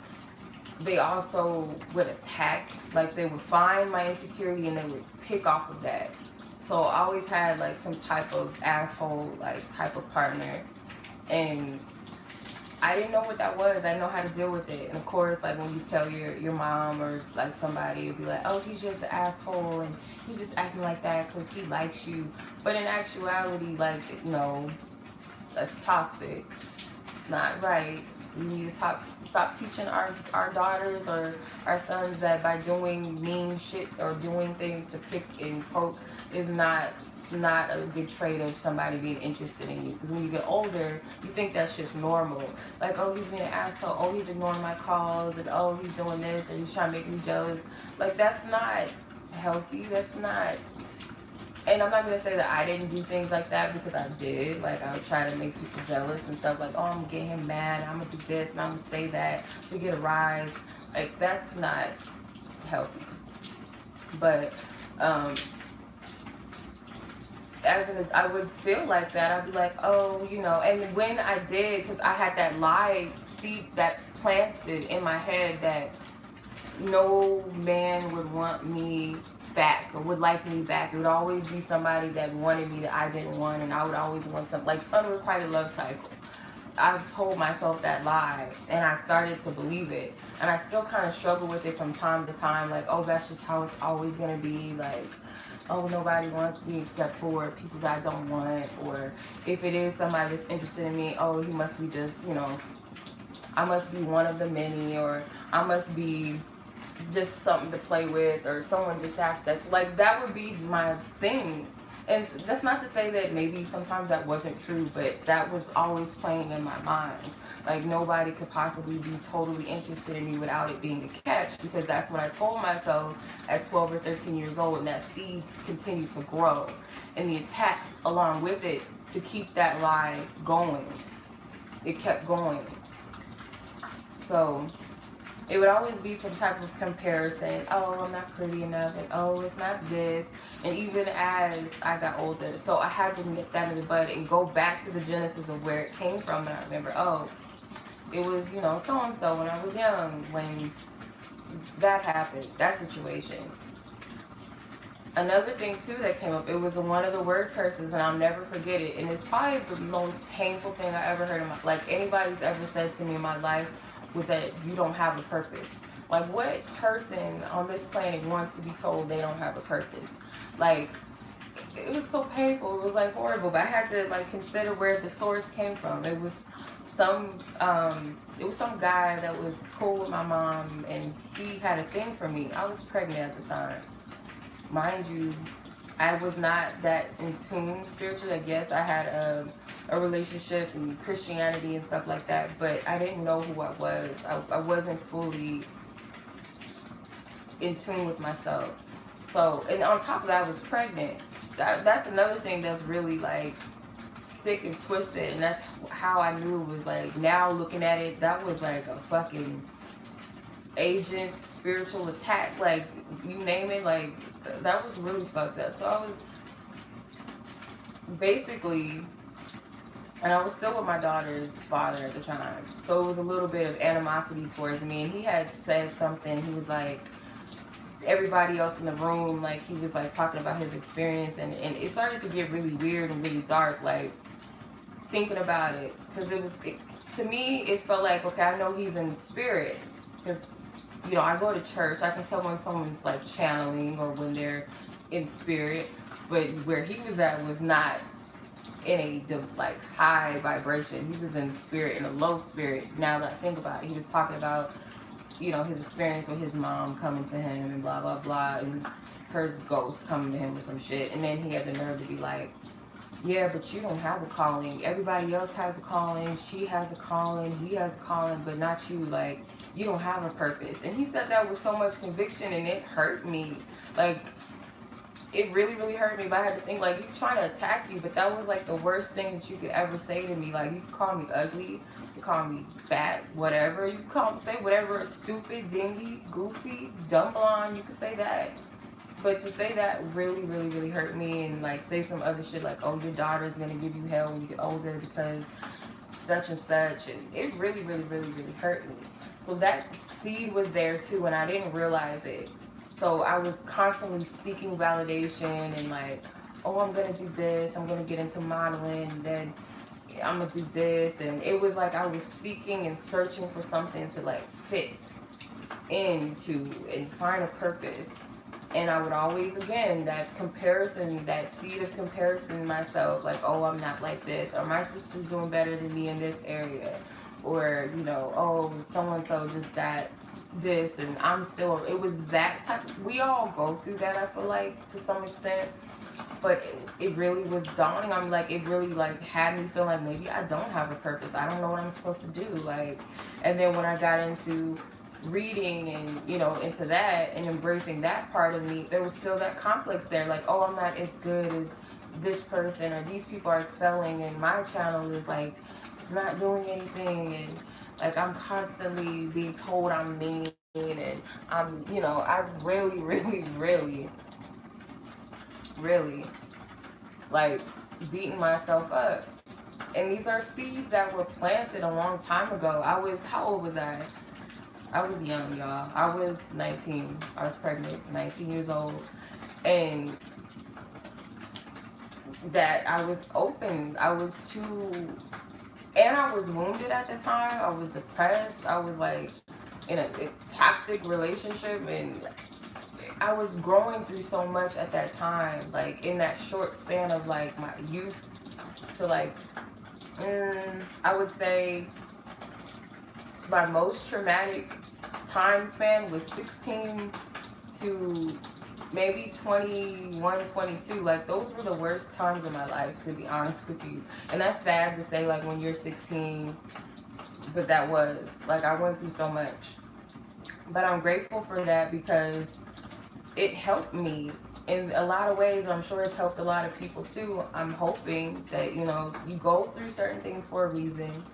They also would attack, like, they would find my insecurity and they would pick off of that. So I always had, like, some type of asshole, like, type of partner. And I didn't know what that was. I didn't know how to deal with it. And of course, like, when you tell your mom or, like, somebody, you'll be like, oh, he's just an asshole and he's just acting like that because he likes you. But in actuality, like, you know, that's toxic. It's not right. We need to stop teaching our daughters or our sons that by doing mean shit or doing things to pick and poke is not a good trait of somebody being interested in you. Because when you get older, you think that shit's normal. Like, oh, he's being an asshole. Oh, he's ignoring my calls. And oh, he's doing this. And he's trying to make me jealous. Like, that's not healthy. That's not. And I'm not going to say that I didn't do things like that, because I did. Like, I would try to make people jealous and stuff. Like, oh, I'm going to get him mad. I'm going to do this and I'm going to say that to get a rise. Like, that's not healthy. But, I would feel like that. I'd be like, oh, you know, and when I did, because I had that lie seed that planted in my head that no man would want me back or would like me back. It would always be somebody that wanted me that I didn't want, and I would always want some, like, unrequited love cycle. I told myself that lie, and I started to believe it, and I still kind of struggle with it from time to time. Like, oh, that's just how it's always gonna be. Like, oh, nobody wants me except for people that I don't want. Or if it is somebody that's interested in me, oh, he must be just, you know, I must be one of the many, or I must be just something to play with, or someone just have sex. Like, that would be my thing. And that's not to say that maybe sometimes that wasn't true, but that was always playing in my mind. Like, nobody could possibly be totally interested in me without it being a catch, because that's what I told myself at 12 or 13 years old, and that seed continued to grow. And the attacks along with it to keep that lie going, it kept going. So it would always be some type of comparison. Oh, I'm not pretty enough, and oh, it's not this. And even as I got older, so I had to nip that in the bud and go back to the genesis of where it came from. And I remember, oh, it was, you know, so-and-so when I was young, when that happened, that situation. Another thing, too, that came up, it was one of the word curses, and I'll never forget it. And it's probably the most painful thing I ever heard in my, like, anybody's ever said to me in my life was that you don't have a purpose. Like, what person on this planet wants to be told they don't have a purpose? Like, it was so painful. It was like horrible. But I had to like consider where the source came from. Some it was some guy that was cool with my mom, and he had a thing for me. I was pregnant at the time, mind you. I was not that in tune spiritually. I guess I had a relationship and Christianity and stuff like that, but I didn't know who I was. I wasn't fully in tune with myself. So, and on top of that, I was pregnant. That's another thing that's really like sick and twisted, and that's how I knew it was like, now looking at it, that was like a fucking agent spiritual attack, like you name it, like that was really fucked up. So I was basically, and I was still with my daughter's father at the time, so it was a little bit of animosity towards me. And he had said something, he was like, everybody else in the room, like he was like talking about his experience, and it started to get really weird and really dark, like thinking about it, because to me it felt like, okay, I know he's in spirit, because you know, I go to church, I can tell when someone's like channeling or when they're in spirit, but where he was at was not in a like high vibration. He was in spirit, in a low spirit. Now that I think about it, he was talking about, you know, his experience with his mom coming to him and blah blah blah, and her ghost coming to him or some shit. And then he had the nerve to be like, yeah, but you don't have a calling. Everybody else has a calling. She has a calling. He has a calling, but not you. Like, you don't have a purpose. And he said that with so much conviction, and it hurt me. Like, it really, really hurt me. But I had to think, like, he's trying to attack you, but that was like the worst thing that you could ever say to me. Like, you could call me ugly, you could call me fat, whatever. You could say whatever, stupid, dingy, goofy, dumb blonde. You could say that. But to say that really, really, really hurt me, and like say some other shit like, oh, your daughter's gonna give you hell when you get older because such and such, and it really, really, really, really hurt me. So that seed was there too, and I didn't realize it. So I was constantly seeking validation and like, oh, I'm gonna do this, I'm gonna get into modeling, and then I'm gonna do this, and it was like I was seeking and searching for something to like fit into and find a purpose. And I would always, again, that comparison, that seed of comparison in myself, like, oh, I'm not like this, or my sister's doing better than me in this area, or, you know, oh, so-and-so just got this, and I'm still, it was that type, we all go through that, I feel like, to some extent, but it really was dawning on me, like, it really, like, had me feel like maybe I don't have a purpose, I don't know what I'm supposed to do, like, and then when I got into reading and, you know, into that and embracing that part of me, there was still that complex there, like, oh, I'm not as good as this person, or these people are excelling and my channel is like, it's not doing anything, and like I'm constantly being told I'm mean, and I'm, you know, I really, really, really, really like beating myself up. And these are seeds that were planted a long time ago. How old was I? I was young, y'all. I was 19. I was pregnant, 19 years old. And that I was open. I was too... And I was wounded at the time. I was depressed. I was like in a toxic relationship. And I was growing through so much at that time. Like in that short span of like my youth to like... I would say my most traumatic time span was 16 to maybe 21, 22. Like those were the worst times of my life, to be honest with you. And that's sad to say, like when you're 16, but that was like, I went through so much. But I'm grateful for that because it helped me in a lot of ways. I'm sure it's helped a lot of people too. I'm hoping that, you know, you go through certain things for a reason.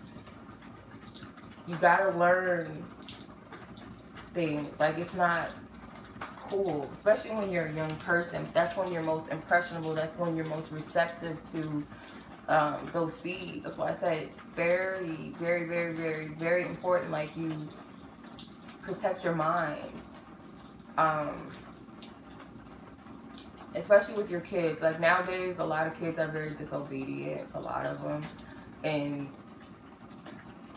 You gotta learn things. Like, it's not cool, especially when you're a young person. That's when you're most impressionable. That's when you're most receptive to those seeds. That's why I say it's very, very, very, very, very important. Like, you protect your mind, especially with your kids. Like, nowadays, a lot of kids are very disobedient, a lot of them, and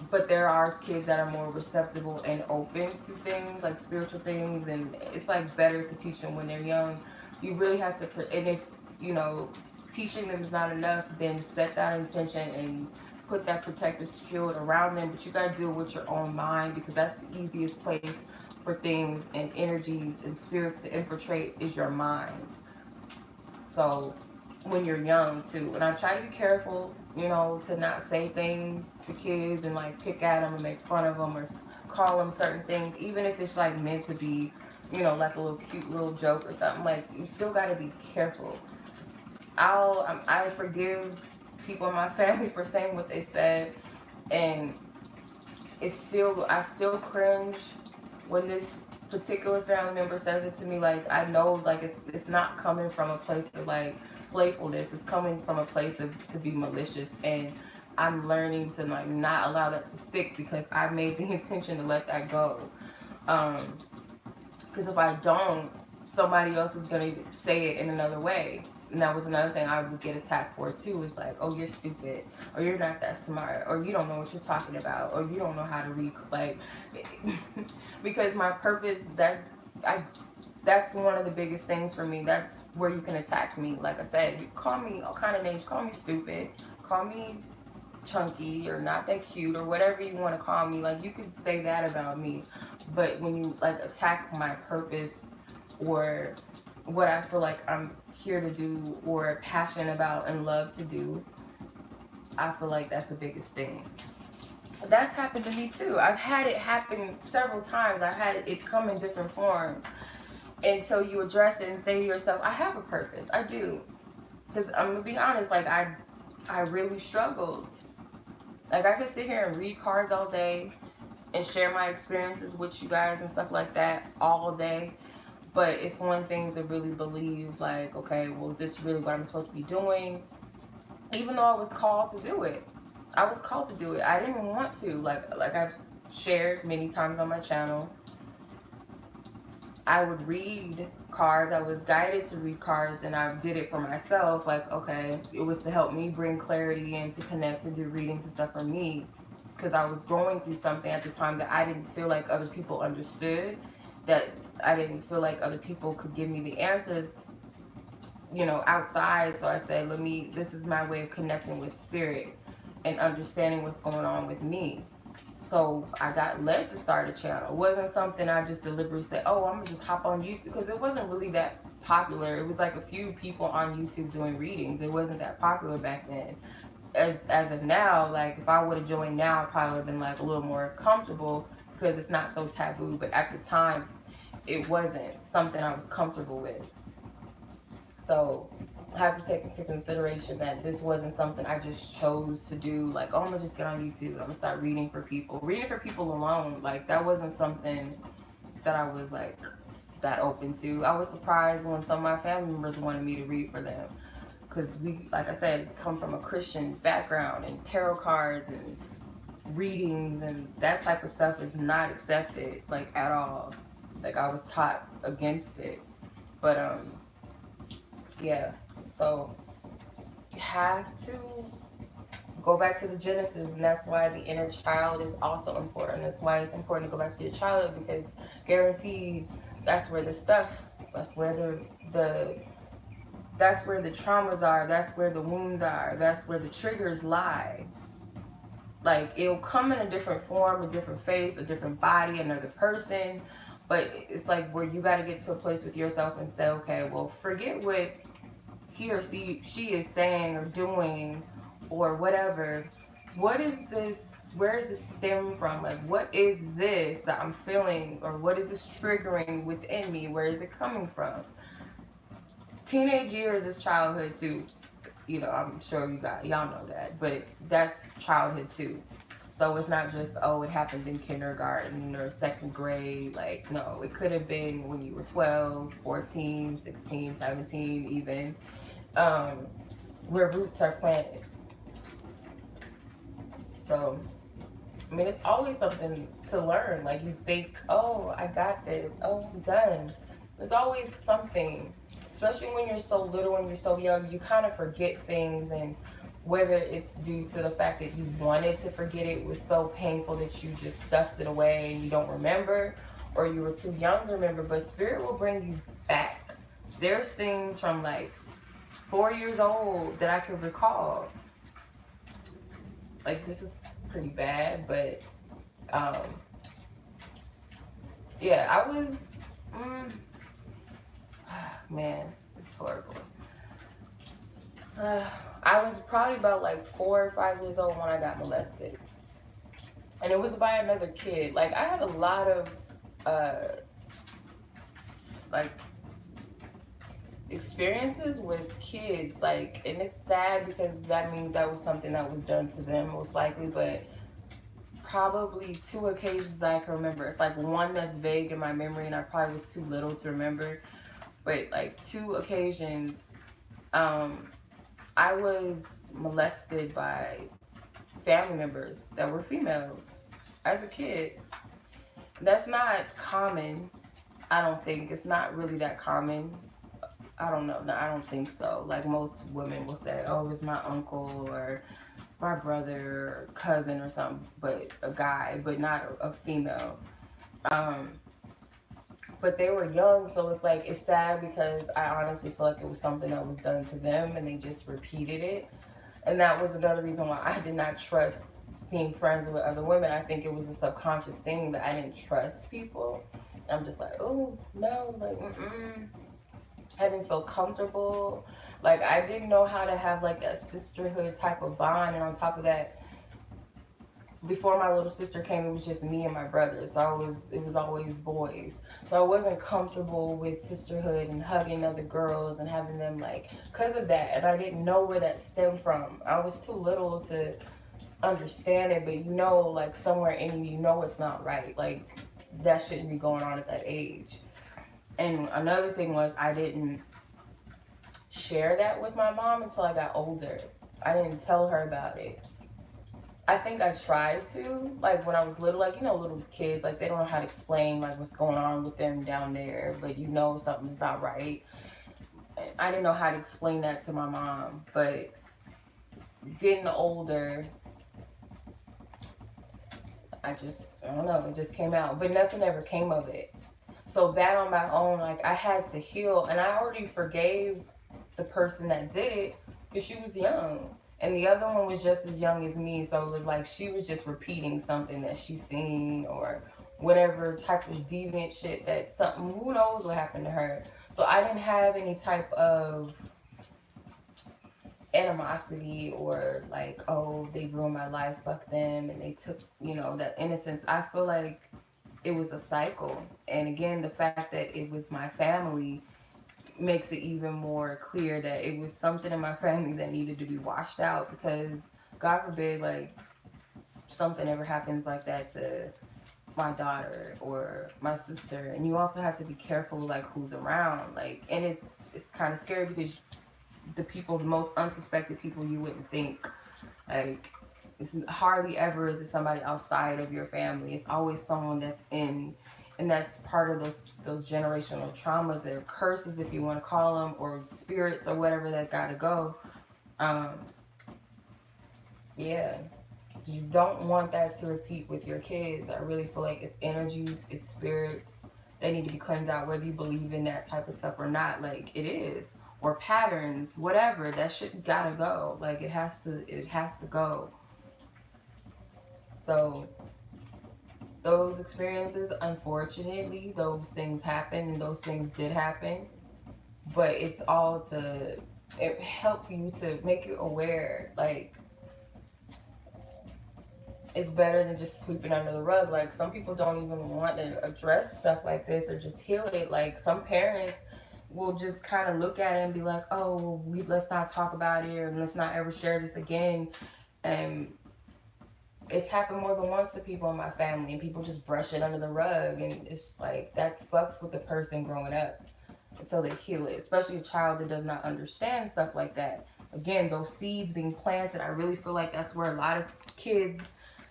But there are kids that are more receptive and open to things like spiritual things, and it's like better to teach them when they're young. You really have to, and if you know, teaching them is not enough, then set that intention and put that protective shield around them. But you got to do it with your own mind, because that's the easiest place for things and energies and spirits to infiltrate is your mind. So when you're young too, and I try to be careful, you know, to not say things to kids and like pick at them and make fun of them or call them certain things, even if it's like meant to be, you know, like a little cute little joke or something. Like, you still got to be careful. I forgive people in my family for saying what they said, and I still cringe when this particular family member says it to me. Like, I know, like, it's not coming from a place of like playfulness. It's coming from a place of to be malicious, and I'm learning to like not allow that to stick, because I made the intention to let that go. Because if I don't, somebody else is gonna say it in another way. And that was another thing I would get attacked for too. Is like, oh, you're stupid, or you're not that smart, or you don't know what you're talking about, or you don't know how to read. Like, because my purpose, that's one of the biggest things for me. That's where you can attack me. Like I said, you call me all kind of names. Call me stupid. Call me chunky or not that cute or whatever you want to call me. Like, you could say that about me, but when you like attack my purpose or what I feel like I'm here to do or passionate about and love to do, I feel like that's the biggest thing. That's happened to me too. I've had it happen several times. I've had it come in different forms until you address it and say to yourself, I have a purpose. I do. Because I'm going to be honest, like, I really struggled. Like, I could sit here and read cards all day and share my experiences with you guys and stuff like that all day. But it's one thing to really believe, like, okay, well, this is really what I'm supposed to be doing. Even though I was called to do it. I was called to do it. I didn't want to. Like I've shared many times on my channel, I would read cards. I was guided to read cards, and I did it for myself. Like, okay, it was to help me bring clarity and to connect and do readings and stuff for me. Because I was going through something at the time that I didn't feel like other people understood. That I didn't feel like other people could give me the answers, you know, outside. So I said, this is my way of connecting with spirit and understanding what's going on with me. So I got led to start a channel. It wasn't something I just deliberately said, oh, I'm gonna just hop on YouTube, because it wasn't really that popular. It was like a few people on YouTube doing readings. It wasn't that popular back then. As of now, like, if I would have joined now, I probably would have been like a little more comfortable, because it's not so taboo. But at the time, it wasn't something I was comfortable with. So I have to take into consideration that this wasn't something I just chose to do. Like, oh, I'm gonna just get on YouTube and I'm gonna start reading for people. Reading for people alone, like, that wasn't something that I was like that open to. I was surprised when some of my family members wanted me to read for them, because we, like I said, come from a Christian background, and tarot cards and readings and that type of stuff is not accepted, like, at all. Like, I was taught against it. But yeah, so you have to go back to the Genesis, and that's why the inner child is also important. That's why it's important to go back to your childhood, because guaranteed that's where the stuff, that's where the traumas are, that's where the wounds are, that's where the triggers lie. Like, it'll come in a different form, a different face, a different body, another person, but it's like where you got to get to a place with yourself and say, okay, well, forget what he or she is saying or doing or whatever. What is this? Where does this stem from? Like, what is this that I'm feeling, or what is this triggering within me? Where is it coming from? Teenage years is childhood too. You know, I'm sure y'all know that, but that's childhood too. So it's not just, oh, it happened in kindergarten or second grade. Like, no, it could have been when you were 12, 14, 16, 17 even, where roots are planted. So, I mean, it's always something to learn. Like, you think, oh, I got this. Oh, I'm done. There's always something, especially when you're so little and you're so young, you kind of forget things, and whether it's due to the fact that you wanted to forget it was so painful that you just stuffed it away and you don't remember, or you were too young to remember, but spirit will bring you back. There's things from like 4 years old that I can recall. Like, this is pretty bad, but yeah, I was man, it's horrible. I was probably about like 4 or 5 years old when I got molested, and it was by another kid. Like, I had a lot of like experiences with kids, like, and it's sad because that means that was something that was done to them most likely, but probably 2 occasions that I can remember. It's like one that's vague in my memory and I probably was too little to remember, but like 2 occasions I was molested by family members that were females as a kid. That's not common. I don't think it's not really that common. I don't know. No, I don't think so. Like, most women will say, oh, it's my uncle or my brother or cousin or something, but a guy, but not a female. But they were young, so it's like, it's sad because I honestly feel like it was something that was done to them and they just repeated it. And that was another reason why I did not trust being friends with other women. I think it was a subconscious thing that I didn't trust people. I'm just like, oh, no, like, I didn't feel comfortable. Like, I didn't know how to have like a sisterhood type of bond. And on top of that, before my little sister came, it was just me and my brother. So it was always boys. So I wasn't comfortable with sisterhood and hugging other girls and having them, like, because of that. And I didn't know where that stemmed from. I was too little to understand it, but like, somewhere in you, it's not right. Like, that shouldn't be going on at that age. And another thing was, I didn't share that with my mom until I got older. I didn't tell her about it. I think I tried to, like, when I was little, like, little kids, like, they don't know how to explain, like, what's going on with them down there, but something's not right. I didn't know how to explain that to my mom, but getting older, I don't know, it just came out, but nothing ever came of it. So that on my own, like, I had to heal, and I already forgave the person that did it because she was young. And the other one was just as young as me, so it was like she was just repeating something that she seen or whatever type of deviant shit who knows what happened to her. So I didn't have any type of animosity or like, oh, they ruined my life, fuck them, and they took, that innocence. I feel like it was a cycle. And again, the fact that it was my family makes it even more clear that it was something in my family that needed to be washed out, because God forbid, like, something ever happens like that to my daughter or my sister. And you also have to be careful, like, who's around, like, and it's kind of scary because the most unsuspected people you wouldn't think, like, it's hardly ever is it somebody outside of your family. It's always someone that's in. And that's part of those generational traumas or curses, if you want to call them, or spirits or whatever that gotta go. Yeah, you don't want that to repeat with your kids. I really feel like it's energies, it's spirits. They need to be cleansed out, whether you believe in that type of stuff or not. Like, it is, or patterns, whatever. That shit gotta go. Like, it has to go. So those experiences, unfortunately, those things happen, and those things did happen, but it's all to help you, to make you aware. Like, it's better than just sweeping under the rug. Like, some people don't even want to address stuff like this or just heal it. Like, some parents will just kind of look at it and be like, oh, let's not talk about it, or let's not ever share this again. And it's happened more than once to people in my family, and people just brush it under the rug, and it's like, that fucks with the person growing up until they heal it, especially a child that does not understand stuff like that. Again, those seeds being planted, I really feel like that's where a lot of kids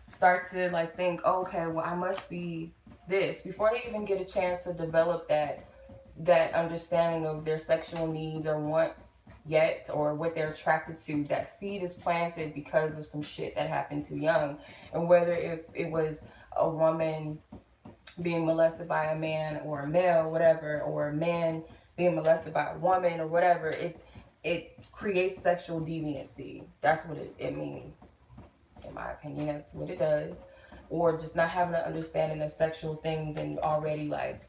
start to, like, think, oh, okay, well, I must be this, before they even get a chance to develop that understanding of their sexual needs or wants. yet, or what they're attracted to. That seed is planted because of some shit that happened too young. And whether if it was a woman being molested by a man or a male, whatever, or a man being molested by a woman or whatever, it creates sexual deviancy. That's what it means, in my opinion. That's what it does. Or just not having an understanding of sexual things and already like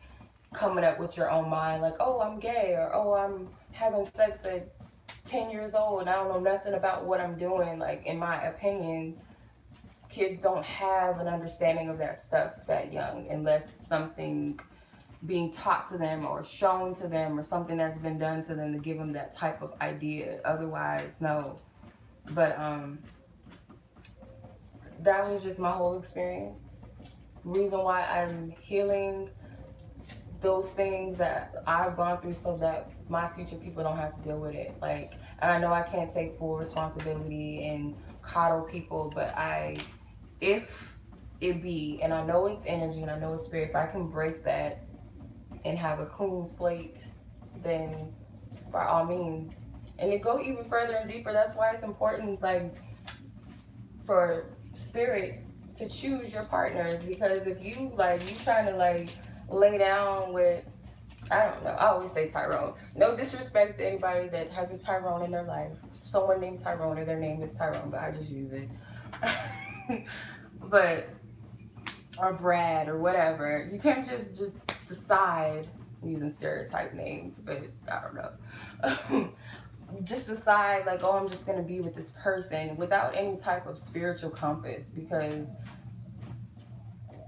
coming up with your own mind, like, oh, I'm gay, or oh, I'm having sex at 10 years old and I don't know nothing about what I'm doing. Like, in my opinion, kids don't have an understanding of that stuff that young unless something being taught to them or shown to them or something that's been done to them to give them that type of idea. Otherwise, no. But that was just my whole experience. Reason why I'm healing those things that I've gone through so that my future people don't have to deal with it. Like, and I know I can't take full responsibility and coddle people, but if it be, and I know it's energy and I know it's spirit, if I can break that and have a clean slate, then by all means. And it go even further and deeper. That's why it's important, like, for spirit to choose your partners, because if you trying to like lay down with, I don't know, I always say Tyrone. No disrespect to anybody that has a Tyrone in their life. Someone named Tyrone or their name is Tyrone, but I just use it. But or Brad or whatever. You can't just decide, using stereotype names, but I don't know. Just decide like, oh, I'm just gonna be with this person without any type of spiritual compass, because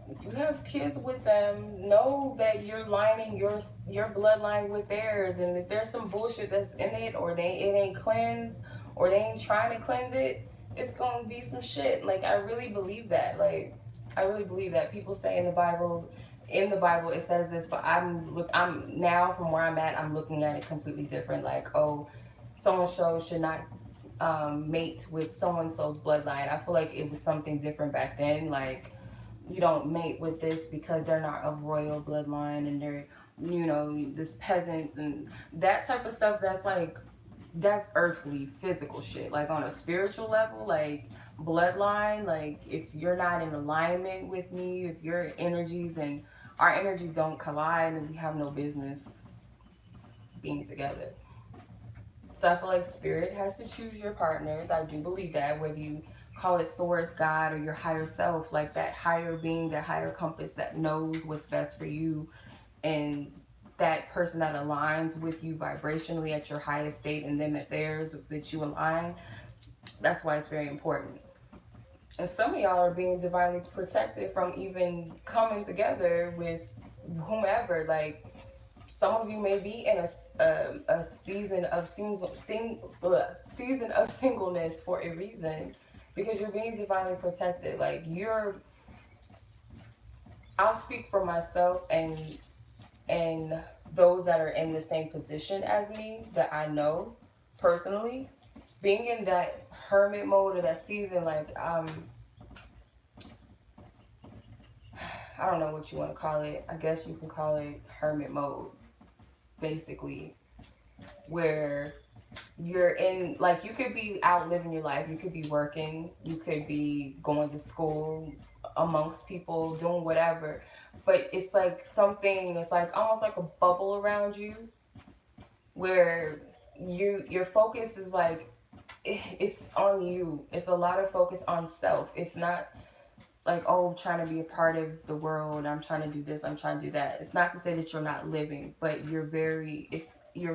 if you have kids with them, know that you're lining your bloodline with theirs, and if there's some bullshit that's in it, or it ain't cleansed, or they ain't trying to cleanse it, it's gonna be some shit. Like, I really believe that. Like, I really believe that. People say in the Bible it says this, but I'm now, from where I'm at, I'm looking at it completely different. Like, oh, so and so should not mate with so and so's bloodline. I feel like it was something different back then. Like, you don't mate with this because they're not of royal bloodline and they're, this peasants and that type of stuff. That's like, that's earthly physical shit. Like, on a spiritual level, like bloodline, like if you're not in alignment with me, if your energies and our energies don't collide, then we have no business being together. So I feel like spirit has to choose your partners. I do believe that, whether you call it source, God, or your higher self, like that higher being, that higher compass that knows what's best for you, and that person that aligns with you vibrationally at your highest state, and them at theirs, that you align. That's why it's very important. And some of y'all are being divinely protected from even coming together with whomever. Like, some of you may be in a season of season of singleness for a reason, because you're being divinely protected. Like, I'll speak for myself and those that are in the same position as me that I know personally, being in that hermit mode or that season, like, I don't know what you want to call it. I guess you can call it hermit mode, basically, where you're in, like, you could be out living your life, you could be working, you could be going to school amongst people, doing whatever, but it's like something, it's like almost like a bubble around you, where your focus is like, it's on you. It's a lot of focus on self. It's not like, oh, I'm trying to be a part of the world, I'm trying to do this, I'm trying to do that. It's not to say that you're not living, but you're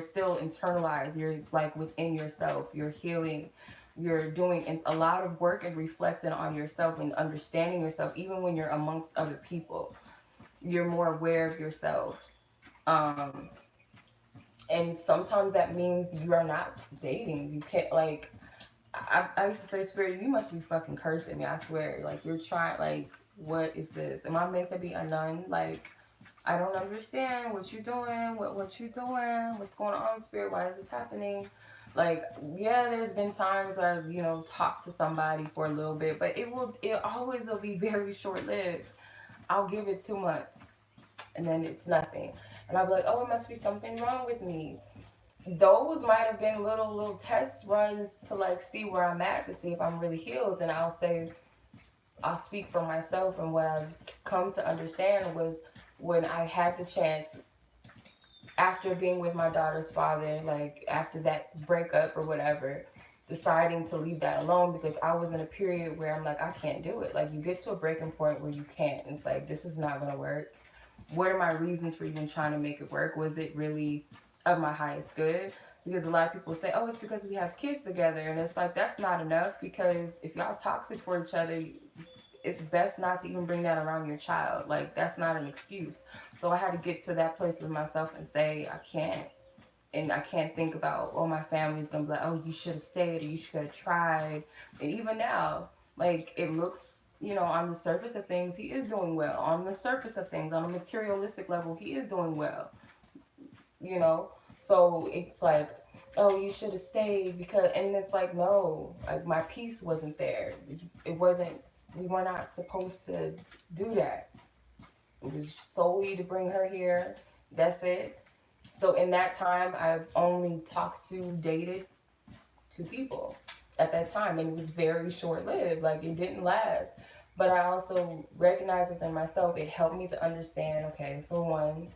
still internalized. You're like within yourself, you're healing, you're doing a lot of work and reflecting on yourself and understanding yourself. Even when you're amongst other people, you're more aware of yourself. um and sometimes that means you are not dating. You can't, like, I used to say, Spirit, you must be fucking cursing me. I swear. Like, you're trying, like, what is this? Am I meant to be a nun? Like, I don't understand what you're doing. What you doing? What's going on, Spirit? Why is this happening? Like, yeah, there's been times where I've, talked to somebody for a little bit, but it always will be very short lived. I'll give it 2 months and then it's nothing. And I'll be like, oh, it must be something wrong with me. those might have been little test runs to like see where I'm at, to see if I'm really healed. And I'll speak for myself, and what I've come to understand was when I had the chance after being with my daughter's father, like after that breakup or whatever, deciding to leave that alone, because I was in a period where I'm like, I can't do it. Like, you get to a breaking point where you can't. And it's like, this is not going to work. What are my reasons for even trying to make it work? Was it really of my highest good? Because a lot of people say, oh, it's because we have kids together. And it's like, that's not enough, because if y'all toxic for each other, it's best not to even bring that around your child. Like, that's not an excuse. So I had to get to that place with myself and say, I can't. And I can't think about, oh, my family's gonna be like, oh, you should have stayed, or you should have tried. And even now, like, it looks, on the surface of things, he is doing well. On the surface of things, on a materialistic level, he is doing well. So it's like, oh, you should have stayed, because, and it's like, no, like, my peace wasn't there. It wasn't, we were not supposed to do that. It was solely to bring her here. That's it. So in that time, I've only dated two people at that time, and it was very short-lived. Like, it didn't last. But I also recognized within myself, it helped me to understand, okay, for one,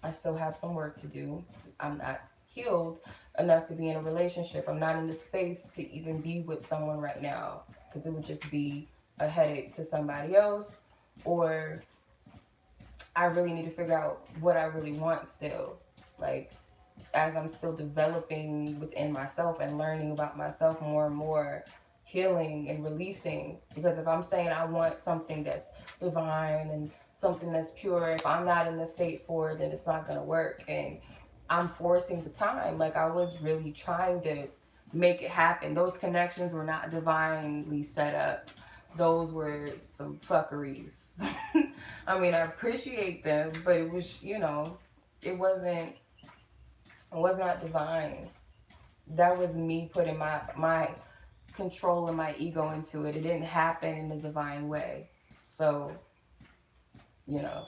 I still have some work to do. I'm not healed enough to be in a relationship. I'm not in the space to even be with someone right now, because it would just be a headache to somebody else, or I really need to figure out what I really want still. Like, as I'm still developing within myself and learning about myself more and more, healing and releasing. Because if I'm saying I want something that's divine and something that's pure, if I'm not in the state for it, then it's not going to work. And I'm forcing the time. Like, I was really trying to make it happen. Those connections were not divinely set up. Those were some fuckeries. I mean, I appreciate them, but it was, it was not divine. That was me putting my control and my ego into it. It didn't happen in a divine way. So, you know.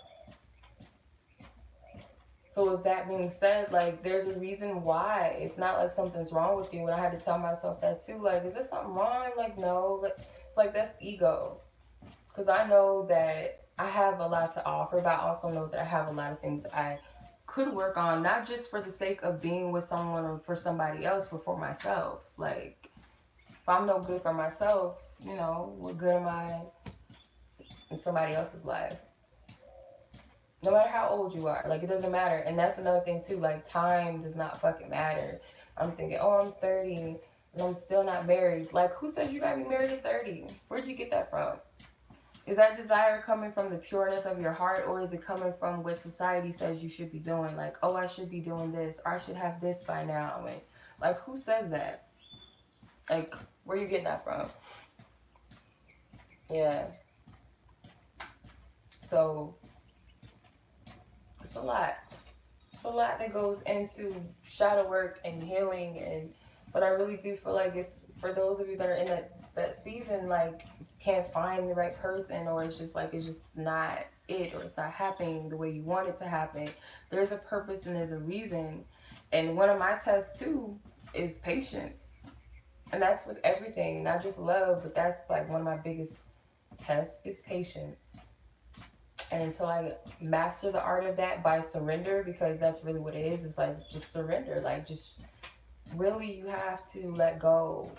So with that being said, like, there's a reason why. It's not like something's wrong with you. And I had to tell myself that too. Like, is there something wrong? Like, no. But it's like, that's ego. Because I know that I have a lot to offer, but I also know that I have a lot of things that I could work on, not just for the sake of being with someone or for somebody else, but for myself. Like, if I'm no good for myself, what good am I in somebody else's life? No matter how old you are, like, it doesn't matter. And that's another thing too, like, time does not fucking matter. I'm thinking, oh, I'm 30 and I'm still not married. Like, who says you gotta be married at 30? Where'd you get that from? Is that desire coming from the pureness of your heart, or is it coming from what society says you should be doing? Like, oh, I should be doing this, or I should have this by now. And, like, who says that? Like, where are you getting that from? Yeah. So, it's a lot. It's a lot that goes into shadow work and healing, but I really do feel like it's for those of you that are in that season, like, can't find the right person, or it's just not it, or it's not happening the way you want it to happen. There's a purpose and there's a reason. And one of my tests too is patience. And that's with everything, not just love, but that's like one of my biggest tests is patience. And until I master the art of that by surrender, because that's really what it is, it's like, just surrender. Like, just really, you have to let go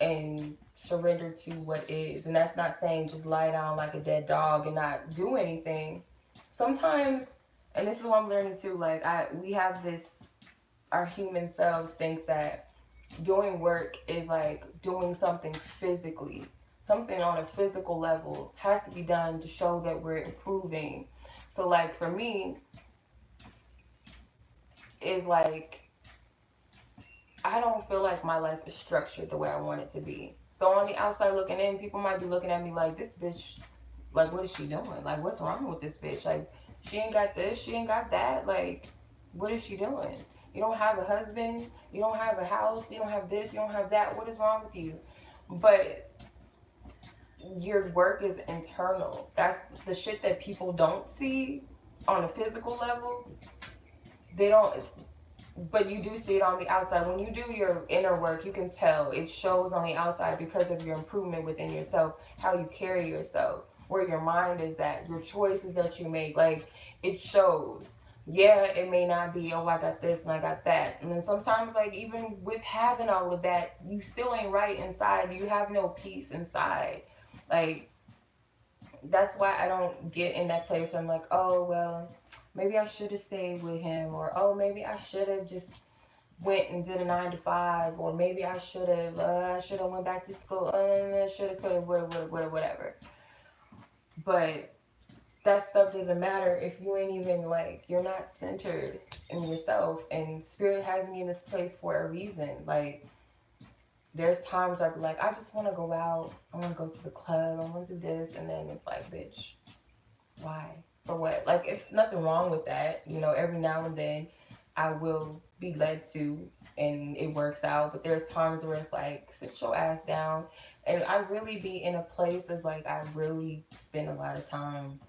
and surrender to what is. And that's not saying just lie down like a dead dog and not do anything. Sometimes, and this is what I'm learning too, like, we have this, our human selves think that doing work is like doing something physically. Something on a physical level has to be done to show that we're improving. So, like, for me, is like, I don't feel like my life is structured the way I want it to be. So on the outside looking in, people might be looking at me like, this bitch, like, what is she doing? Like, what's wrong with this bitch? Like, she ain't got this, she ain't got that. Like, what is she doing? You don't have a husband, you don't have a house, you don't have this, you don't have that. What is wrong with you? But your work is internal. That's the shit that people don't see on a physical level. They don't, but you do see it on the outside. When you do your inner work, you can tell it shows on the outside because of your improvement within yourself, how you carry yourself, where your mind is at, your choices that you make. Like, it shows. Yeah, it may not be, oh, I got this and I got that. And then sometimes, like, even with having all of that, you still ain't right inside. You have no peace inside. Like, that's why I don't get in that place where I'm like, oh, well, maybe I should have stayed with him, or oh, maybe I should have just went and did a 9 to 5, or maybe I should have went back to school, should have, could have, would have, whatever. But that stuff doesn't matter if you ain't even, like, you're not centered in yourself. And Spirit has me in this place for a reason. Like, there's times I'd be like, I just want to go out, I want to go to the club, I want to do this, and then it's like, bitch, why? For what? Like, it's nothing wrong with that. You know, every now and then I will be led to, and it works out. But there's times where it's like, sit your ass down. And I really be in a place of, like, I really spend a lot of time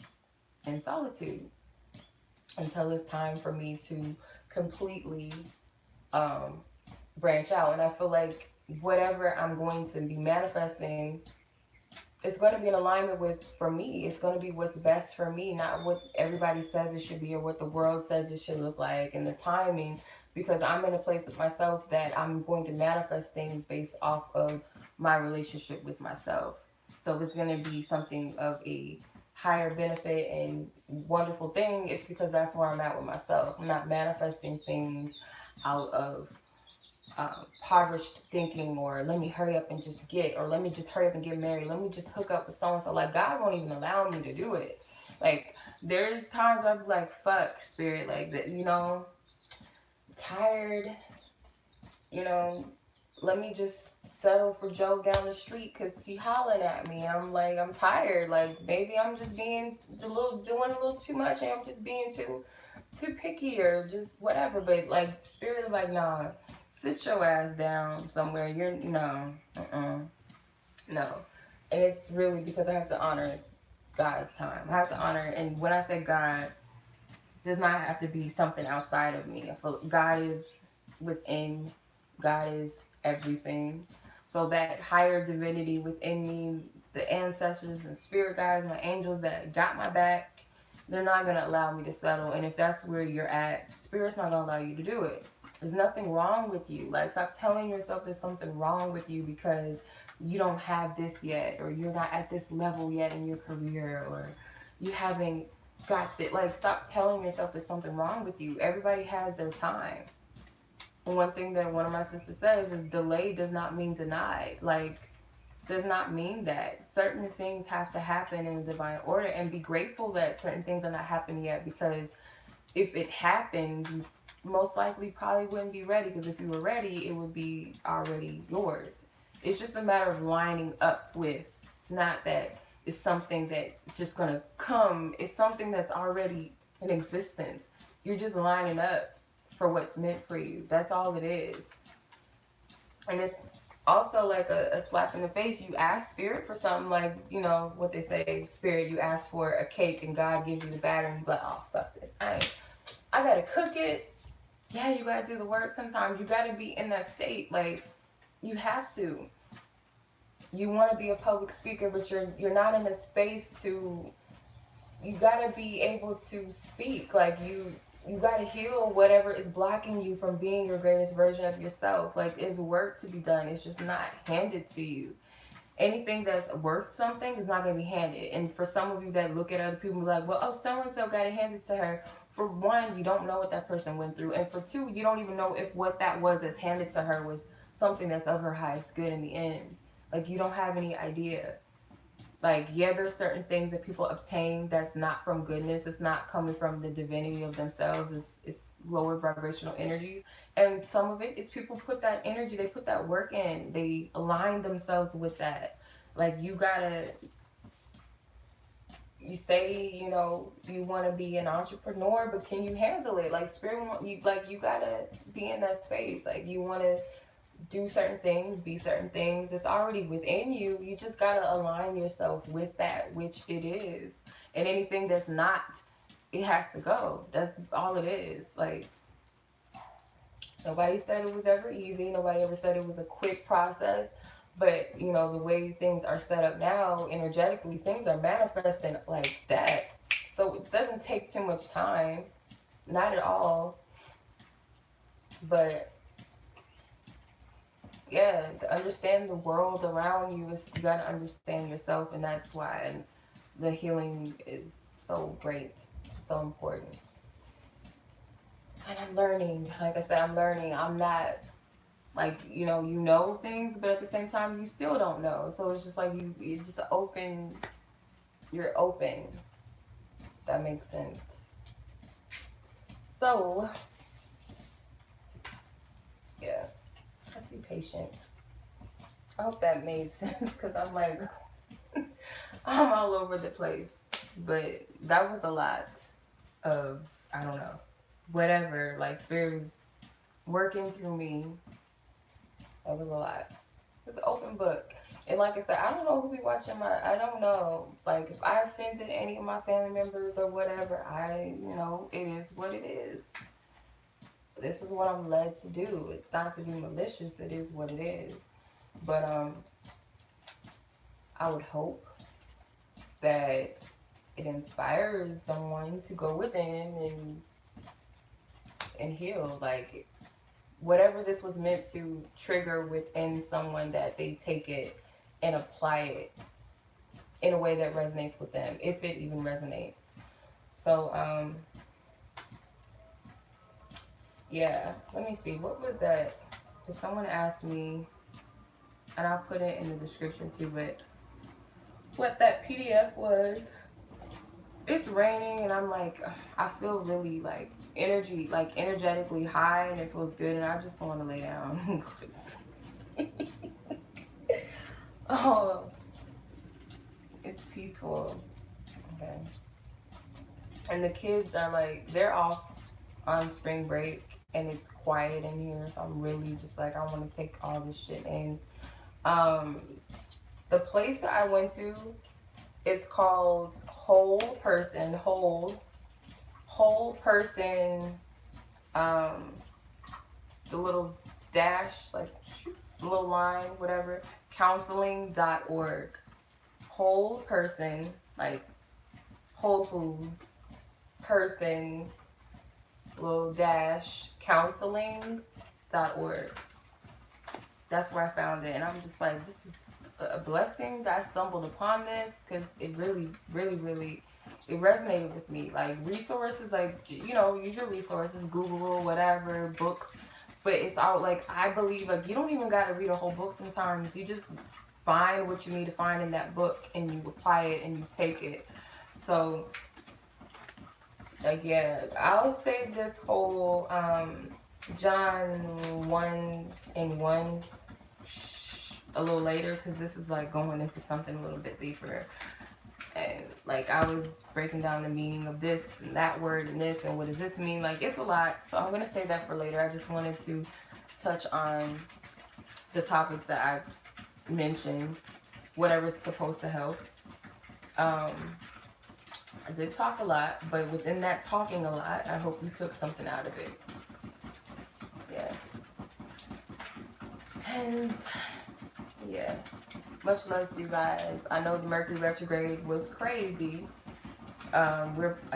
in solitude until it's time for me to completely branch out. And I feel like whatever I'm going to be manifesting, it's going to be in alignment with, for me, it's going to be what's best for me, not what everybody says it should be or what the world says it should look like, and the timing, because I'm in a place with myself that I'm going to manifest things based off of my relationship with myself. So if it's going to be something of a higher benefit and wonderful thing, it's because that's where I'm at with myself. I'm not manifesting things out of impoverished thinking, or let me hurry up and just get, or let me just hurry up and get married, let me just hook up with so and so. Like, God won't even allow me to do it. Like, there's times where I'd be like, fuck, Spirit, like, that, you know, tired, you know, let me just settle for Joe down the street because he hollering at me. I'm like, I'm tired. Like, maybe I'm just being doing a little too much, and I'm just being too picky, or just whatever. But, like, Spirit is like, nah, sit your ass down somewhere. You're, no, no. And it's really because I have to honor God's time. I have to honor, and when I say God, does not have to be something outside of me. I feel God is within. God is everything. So that higher divinity within me, the ancestors and spirit guides, my angels that got my back, they're not going to allow me to settle. And if that's where you're at, Spirit's not going to allow you to do it. There's nothing wrong with you. Like, stop telling yourself there's something wrong with you because you don't have this yet, or you're not at this level yet in your career, or you haven't got that. Like, stop telling yourself there's something wrong with you. Everybody has their time. And one thing that one of my sisters says is delay does not mean denied. Like, does not mean that. Certain things have to happen in divine order, and be grateful that certain things are not happening yet, because if it happened, you most likely probably wouldn't be ready, because if you were ready, it would be already yours. It's just a matter of lining up with. It's not that it's something that it's just going to come. It's something that's already in existence. You're just lining up for what's meant for you. That's all it is. And it's also like a slap in the face. You ask Spirit for something, like, you know, what they say, Spirit, you ask for a cake and God gives you the batter, and you're like, oh, fuck this. I gotta cook it. Yeah, you gotta do the work sometimes. You gotta be in that state. Like, you have to. You want to be a public speaker, but you're not in a space to. You gotta be able to speak. Like, you gotta heal whatever is blocking you from being your greatest version of yourself. Like, there's work to be done. It's just not handed to you. Anything that's worth something is not going to be handed. And for some of you that look at other people and be like, well, oh, so-and-so got it handed to her. For one, you don't know what that person went through. And for two, you don't even know if what that was that's handed to her was something that's of her highest good in the end. Like, you don't have any idea. Like, yeah, there's certain things that people obtain that's not from goodness. It's not coming from the divinity of themselves. It's lower vibrational energies. And some of it is people put that energy, they put that work in. They align themselves with that. Like, you say, you know, you want to be an entrepreneur, but can you handle it? Like, Spirit, you gotta be in that space. Like, you want to do certain things, be certain things. It's already within you. You just gotta align yourself with that which it is. And anything that's not, it has to go. That's all it is. Like, Nobody said it was ever easy. Nobody ever said it was a quick process. But, you know, the way things are set up now, energetically, things are manifesting like that. So it doesn't take too much time. Not at all. But yeah, to understand the world around you, is you gotta understand yourself, and that's why the healing is so great, so important. And I'm learning. Like I said, I'm learning. I'm not like, you know things, but at the same time, you still don't know. So it's just like you're just open. You're open. That makes sense. So yeah, let's be patient. I hope that made sense, because I'm like, I'm all over the place. But that was a lot of, I don't know, whatever. Like, Spirit was working through me. That was a lot. It's an open book. And like I said, I don't know who be watching I don't know. Like, if I offended any of my family members or whatever, it is what it is. This is what I'm led to do. It's not to be malicious. It is what it is. But I would hope that it inspires someone to go within and heal. Like, whatever this was meant to trigger within someone, that they take it and apply it in a way that resonates with them, if it even resonates. So yeah, let me see, what was that? Because someone asked me, and I'll put it in the description too, but what that PDF was. It's raining, and I'm like, I feel really like energetically high, and it feels good, and I just want to lay down. Oh, it's peaceful. Okay. And the kids are like, they're off on spring break, and it's quiet in here, so I'm really just like, I want to take all this shit in. The place that I went to, it's called Whole Person, the little dash, like the little line, whatever, counseling.org. Whole Person, like Whole Foods, person, little dash, counseling.org. That's where I found it, and I'm just like, this is a blessing that I stumbled upon this, because it really, really, really, it resonated with me. Like, resources, like, use your resources, Google, whatever, books, but it's all like, I believe, like, you don't even gotta read a whole book sometimes. You just find what you need to find in that book, and you apply it, and you take it. So, like, yeah, I'll save this whole John 1:1 a little later, because this is like going into something a little bit deeper. And like, I was breaking down the meaning of this and that word and this, and what does this mean. Like, it's a lot, so I'm gonna save that for later. I just wanted to touch on the topics that I mentioned, whatever's supposed to help. I did talk a lot, but within that talking a lot, I hope you took something out of it. Yeah. And yeah, much love to you guys. I know the Mercury retrograde was crazy. I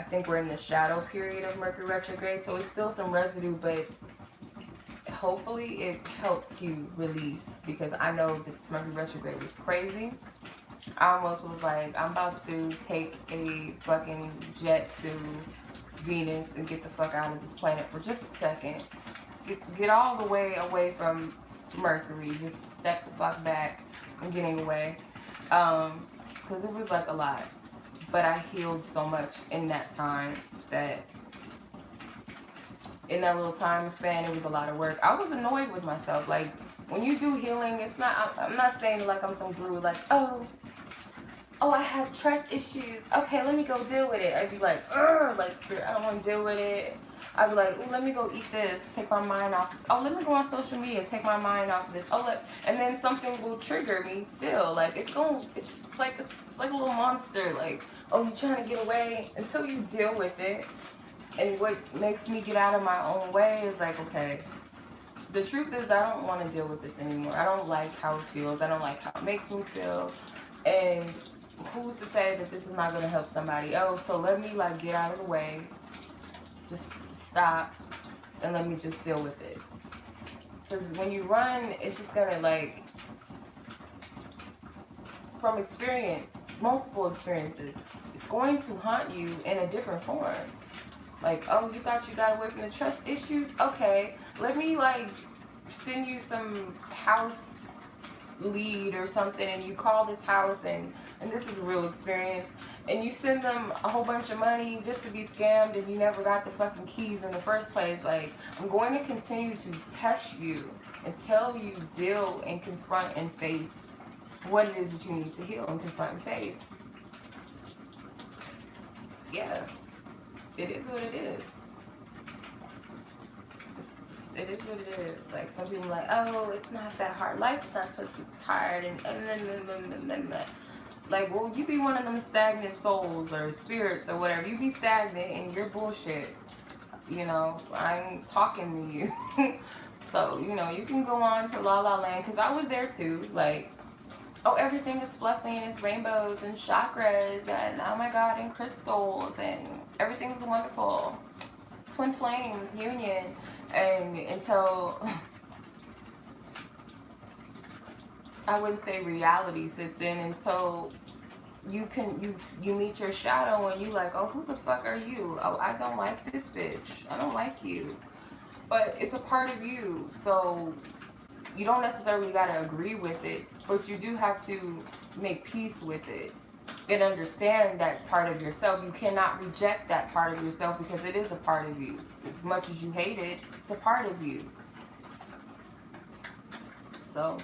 think we're in the shadow period of Mercury retrograde, so it's still some residue, but hopefully it helped you release, because I know that this Mercury retrograde was crazy. I almost was like, I'm about to take a fucking jet to Venus and get the fuck out of this planet for just a second. Get all the way away from Mercury. Just step the fuck back. I'm getting away. Because it was like a lot. But I healed so much in that time, that in that little time span, it was a lot of work. I was annoyed with myself. Like, when you do healing, it's not, I'm not saying like I'm some guru, like, oh, I have trust issues. Okay, let me go deal with it. I'd be like, like, I don't want to deal with it. I'd be like, let me go eat this, take my mind off this. Oh, let me go on social media, take my mind off this. And then something will trigger me still. Like, it's like a little monster. Like, oh, you're trying to get away, until you deal with it. And what makes me get out of my own way is like, okay, the truth is, I don't want to deal with this anymore. I don't like how it feels. I don't like how it makes me feel. And who's to say that this is not going to help somebody else? So let me like get out of the way. Just stop and let me just deal with it. Because when you run, it's just going to like, from experience, multiple experiences, it's going to haunt you in a different form. Like, oh, you thought you got away from the trust issues? Okay, let me like send you some house lead or something, and you call this house, and this is a real experience, and you send them a whole bunch of money just to be scammed, and you never got the fucking keys in the first place. Like, I'm going to continue to test you until you deal and confront and face what it is that you need to heal and confront and face. Yeah, it is what it is. It is what it is. Like, some people are like, oh, it's not that hard. Life is not supposed to be hard, and then. Like, well, you be one of them stagnant souls or spirits or whatever. You be stagnant in your bullshit. You know, I ain't talking to you. So, you know, you can go on to La La Land, because I was there too. Like, oh, everything is fluffy and it's rainbows and chakras and, oh my God, and crystals and everything's wonderful. Twin flames, union. And until, I wouldn't say reality sits in, until you meet your shadow and you like, oh, who the fuck are you? Oh, I don't like this bitch. I don't like you. But it's a part of you, so you don't necessarily gotta agree with it, but you do have to make peace with it and understand that part of yourself. You cannot reject that part of yourself, because it is a part of you. As much as you hate it, it's a part of you. So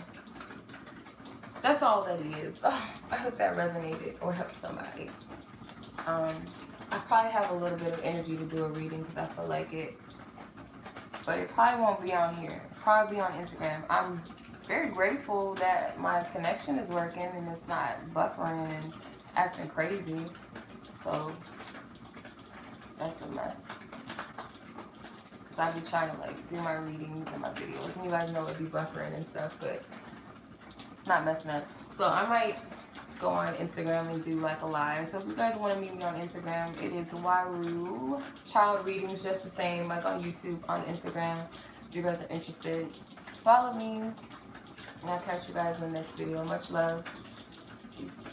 that's all that is. Oh, I hope that resonated or helped somebody. I probably have a little bit of energy to do a reading because I feel like it, but it probably won't be on here. It'll probably be on Instagram. I'm very grateful that my connection is working and it's not buffering and acting crazy. So that's a mess. Cause I be trying to like do my readings and my videos, and you guys know it be buffering and stuff, but it's not messing up. So I might go on Instagram and do like a live. So if you guys want to meet me on Instagram, it is Waru Child Readings, just the same, like on YouTube, on Instagram. If you guys are interested, follow me. And I'll catch you guys in the next video. Much love. Peace.